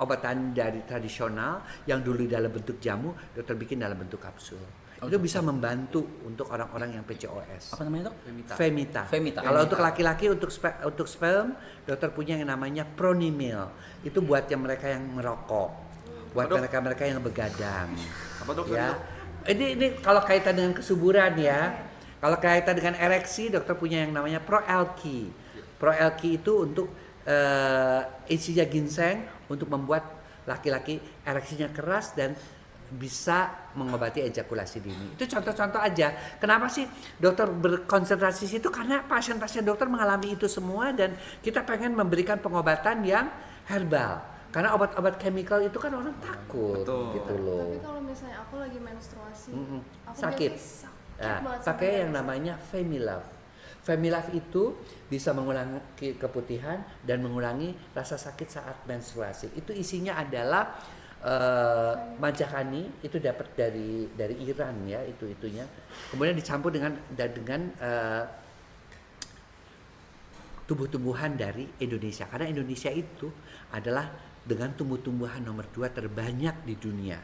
obatan dari tradisional yang dulu dalam bentuk jamu, dokter bikin dalam bentuk kapsul. Itu bisa membantu untuk orang-orang yang PCOS. Apa namanya dok? Femita. Femita. Kalau untuk laki-laki untuk sperm, dokter punya yang namanya Pronimil. Itu buat yang mereka yang merokok, buat mereka-mereka yang begadang. Apa dok? Ya. Ini kalau kaitan dengan kesuburan ya. Kalau kaitan dengan ereksi, dokter punya yang namanya Pro-Elki. Pro-Elki itu untuk isinya ginseng untuk membuat laki-laki ereksinya keras dan bisa mengobati ejakulasi dini. Itu contoh-contoh aja. Kenapa sih dokter berkonsentrasi situ? Karena pasien-pasien dokter mengalami itu semua dan kita pengen memberikan pengobatan yang herbal. Karena obat-obat chemical itu kan orang takut. Betul. Gitu loh. tapi kalau misalnya aku lagi menstruasi, aku Sakit. biasanya sakit Nah, banget pakai sampai yang namanya Femilove. Femilove itu bisa mengurangi keputihan dan mengurangi rasa sakit saat menstruasi. Itu isinya adalah majakani, itu dapat dari Iran ya, itunya. Kemudian dicampur dengan tumbuh-tumbuhan dari Indonesia. Karena Indonesia itu adalah dengan tumbuh-tumbuhan nomor 2 terbanyak di dunia.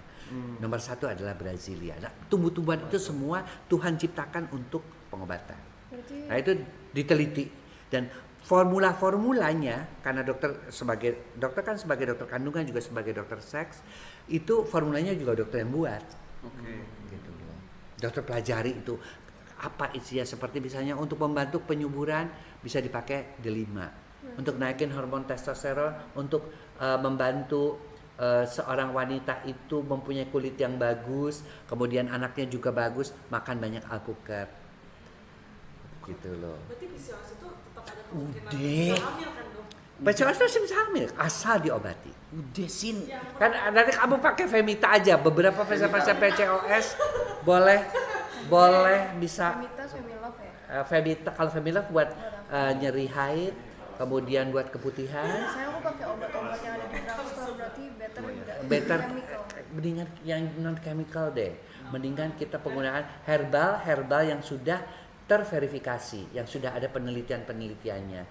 Nomor 1 adalah Brasilia. Nah, tumbuh-tumbuhan itu semua Tuhan ciptakan untuk pengobatan. berarti Nah, itu diteliti dan formulanya, karena dokter kan sebagai dokter kandungan juga sebagai dokter seks, itu formulanya juga dokter yang buat. Oke. Gitu loh. Dokter pelajari itu apa isinya, seperti misalnya untuk membantu penyuburan bisa dipakai D5. Untuk naikin hormon testosteron, untuk membantu seorang wanita itu mempunyai kulit yang bagus, kemudian anaknya juga bagus, makan banyak alpukat. Gitu loh. Berarti PCOS itu tetap ada kemungkinan Udah. bisa hamil kan dok? PCOS itu bisa hamil asal diobati. Udah sin. Kan nanti kamu pakai Femita aja. Beberapa pasien-pasien PCOS boleh bisa Femita Femilove ya. Femita. Kalau Femilove buat nyeri haid, kemudian buat keputihan. Saya aku pakai obat-obat yang ada di drugstore, berarti better Better chemical. mendingan yang non chemical deh. Mendingan kita penggunaan herbal yang sudah terverifikasi, yang sudah ada penelitiannya,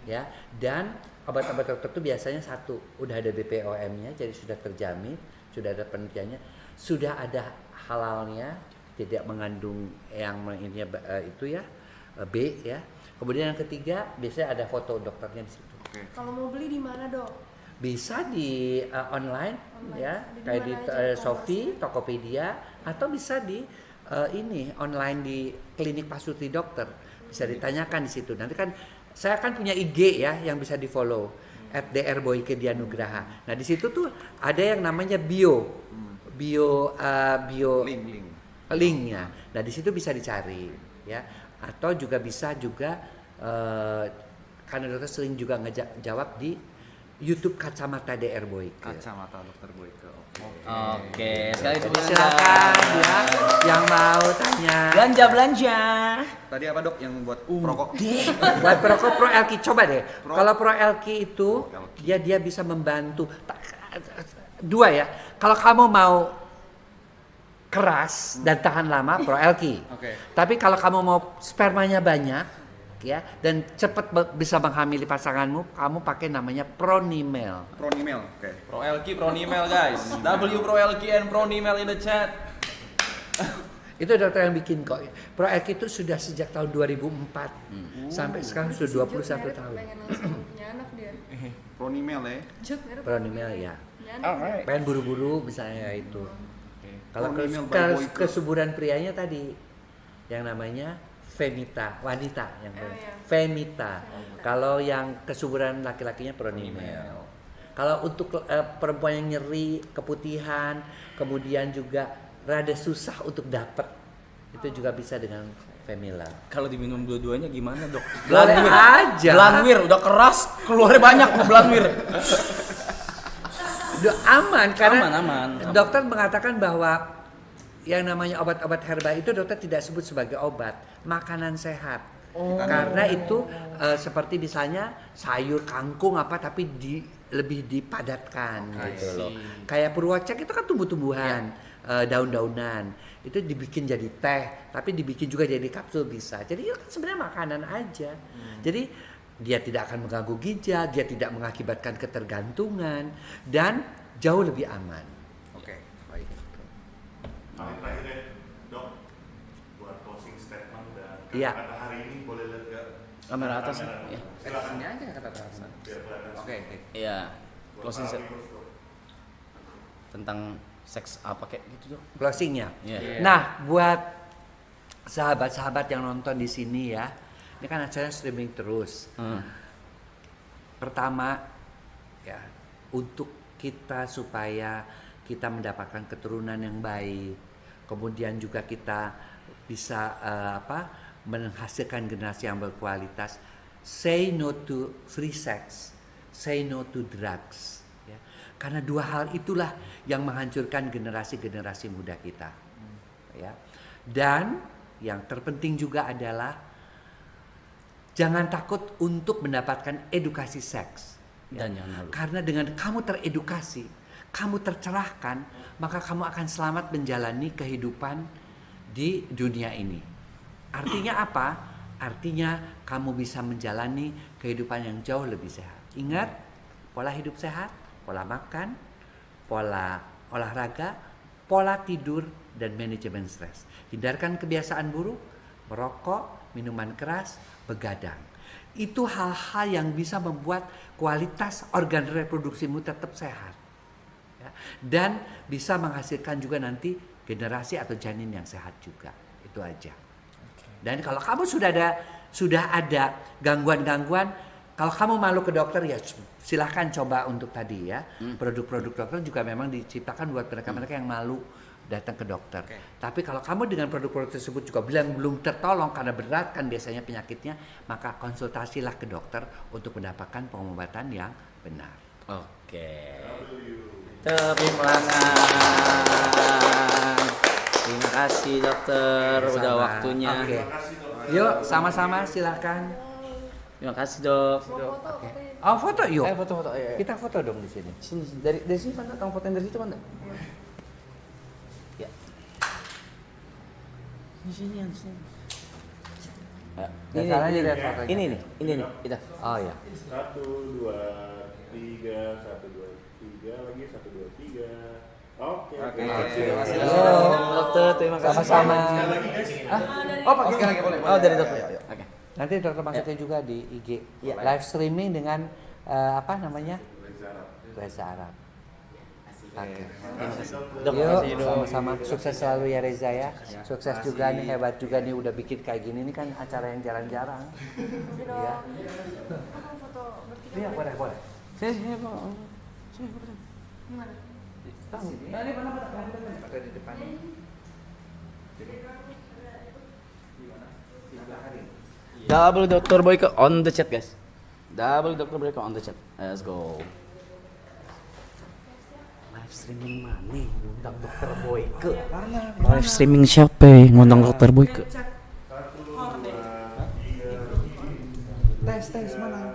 ya. Dan obat-obat tertentu biasanya satu udah ada BPOM-nya, jadi sudah terjamin, sudah ada penelitiannya, sudah ada halalnya, tidak mengandung yang ininya itu ya B ya. Kemudian yang ketiga biasanya ada foto dokternya di situ. Kalau mau beli di mana dok? Bisa di online ya, Di kayak di mana aja, Shopee, Tokopedia, atau bisa di ini online di klinik Pasuruti Dokter. Bisa ditanyakan di situ. Nanti kan saya kan punya IG ya yang bisa di follow @drboyke_dianugraha. Nah di situ tuh ada yang namanya bio linknya. Nah di situ bisa dicari ya. Atau juga bisa karena dokter sering juga ngejawab di YouTube Kacamata DR Boyke. Kacamata Dokter Boyke. Oke, sekali Jadi lagi silakan ya yang mau tanya. belanja. Tadi apa dok yang buat perokok? Buat perokok Pro Elki coba deh. Kalau Pro Elki itu Pro Elki. dia bisa membantu. Dua ya. Kalau kamu mau keras dan tahan lama Pro Elki. Oke. Tapi kalau kamu mau spermanya banyak ya dan cepat bisa menghamili pasanganmu, kamu pakai namanya Pronimel. Pronimel. Oke. Pronimel guys. Pronimel and Pronimel in the chat. Itu dokter yang bikin kok. Pro Elki itu sudah sejak tahun 2004 sampai sekarang sudah 21 tahun. Pengen langsung punya anak dia. Pronimel ya. Juk, mirip Pronimel ya. punya anak. Pengen buru-buru misalnya itu. Kalau Pronimel by Boyke. kesuburan prianya tadi yang namanya Femita, wanita yang iya. Femita. Kalau yang kesuburan laki-lakinya Pronimel. Kalau untuk perempuan yang nyeri, keputihan, kemudian juga rada susah untuk dapat, itu juga bisa dengan Femila. Kalau diminum dua-duanya gimana dok? Boleh aja. Belanwir udah keras, keluarnya banyak kok belanwir. Udah aman karena Aman. dokter mengatakan bahwa yang namanya obat-obat herbal itu dokter tidak sebut sebagai obat, makanan sehat. Karena itu seperti misalnya sayur kangkung apa tapi lebih dipadatkan gitu loh. Kayak purwocek itu kan tumbuh-tumbuhan, daun-daunan. Itu dibikin jadi teh, tapi dibikin juga jadi kapsul bisa. Jadi itu kan sebenarnya makanan aja. Jadi dia tidak akan mengganggu ginjal, dia tidak mengakibatkan ketergantungan dan jauh lebih aman. Oke. Baik. Paling terakhir ya, dok, buat closing statement dan Iya. kata-kata hari ini boleh lihat ke Kamera atas. kamera. Ya. Silakan. Ini aja kata terasa. Biar kelihatan. Oke. Iya. Buat Closing para set viewers, Dok. tentang seks apa kayak gitu dok? Closingnya. Iya. Nah, buat sahabat-sahabat yang nonton di sini ya, ini kan acaranya streaming terus. Pertama, ya untuk kita supaya kita mendapatkan keturunan yang baik, kemudian juga kita bisa menghasilkan generasi yang berkualitas. Say no to free sex, say no to drugs. Ya. Karena dua hal itulah yang menghancurkan generasi-generasi muda kita. Ya. Dan yang terpenting juga adalah jangan takut untuk mendapatkan edukasi seks. Ya. Dan jangan malu. Karena dengan kamu teredukasi, kamu tercerahkan, maka kamu akan selamat menjalani kehidupan di dunia ini. Artinya apa? Artinya kamu bisa menjalani kehidupan yang jauh lebih sehat. Ingat, pola hidup sehat, pola makan, pola olahraga, pola tidur, dan manajemen stres. Hindarkan kebiasaan buruk, merokok, minuman keras, begadang. Itu hal-hal yang bisa membuat kualitas organ reproduksimu tetap sehat. Ya. Dan bisa menghasilkan juga nanti generasi atau janin yang sehat juga. Itu aja. Dan kalau kamu sudah ada gangguan-gangguan, Kalau kamu malu ke dokter ya silahkan coba untuk tadi ya. Produk-produk dokter juga memang diciptakan buat mereka-mereka yang malu datang ke dokter. Tapi kalau kamu dengan produk-produk tersebut juga belum tertolong karena berat kan biasanya penyakitnya, maka konsultasilah ke dokter untuk mendapatkan pengobatan yang benar. Oke. Tepuk tangan. Terima kasih dokter, udah Sama. waktunya. Oke. Yuk sama-sama silahkan. Terima kasih dok. Oke. Oh foto yuk. Foto-foto. Ayo. Kita foto dong di sini. Sini, dari sini mana? Kamu fotoin dari situ mana? Ya. Di sini yang sini. Ya, Ini, ini, lihat fotonya. ini nih, kita. Oh ya. 1, 2, 3, 1, 2, 3 lagi 1, 2, 3. Oke. Terima kasih. Dokter, terima kasih. Sama-sama. Oh, sekali lagi boleh. Oh, dari dokter. Ya, oke. Nanti dokter masukin juga di IG. Ya. Live streaming dengan apa namanya? Bahasa Arab. Oke. Dok, Yuk, makasih, Dok. sama-sama sukses selalu ya Reza ya. Sukses juga nih, hebat juga nih udah bikin kayak gini. Ini kan acara yang jarang-jarang. Iya. Aku foto bertiga. Iya, boleh. Sini, Pak. Sini, Pak. Gimana? Atau di depan. Double Dr. Boyke on the chat, guys. Double Dr. Boyke on the chat. Let's go. Live streaming mana? Ngundang Dr. Boyke. Live streaming siapa? Ngundang Dr. Boyke. Tes mana?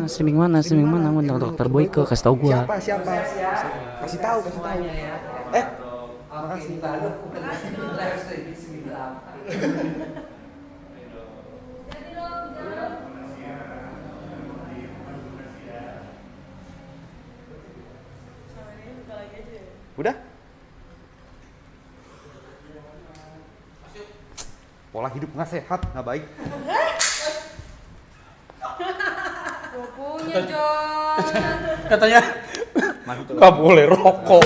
Streaming mana? Streaming mana? Ngundang Dr. Boyke. Kasih tau gua. Siapa? Kasih tahu. Makasih. Live streaming seminggu apa? Udah? Pola hidup nggak sehat, nggak baik. Gak punya John. Katanya nggak boleh rokok.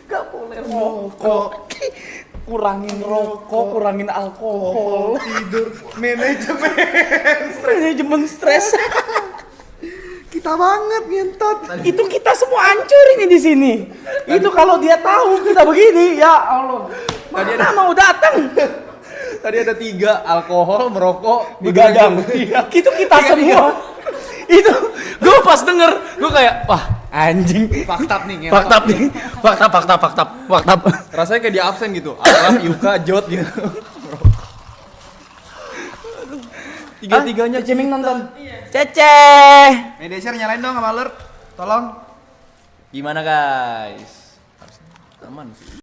Gak boleh rokok. Kurangin rokok, kurangin alkohol, Tidur, manajemen stres. kita banget ngentot. Itu kita semua hancur ini di sini. Itu kalau dia tahu kita begini, ya Allah. Mana mau datang? Tadi ada 3, alkohol, merokok, Begadang. Itu kita semua. Itu gue pas denger, gue kayak wah anjing. Fakta nih, Fakta. Rasanya kayak di absen gitu. Araf, Yuka, Jot gitu. Tiga-tiganya Ceming nonton. Cece. Media share nyalain dong sama alert. Tolong. Gimana guys? Harus aman sih.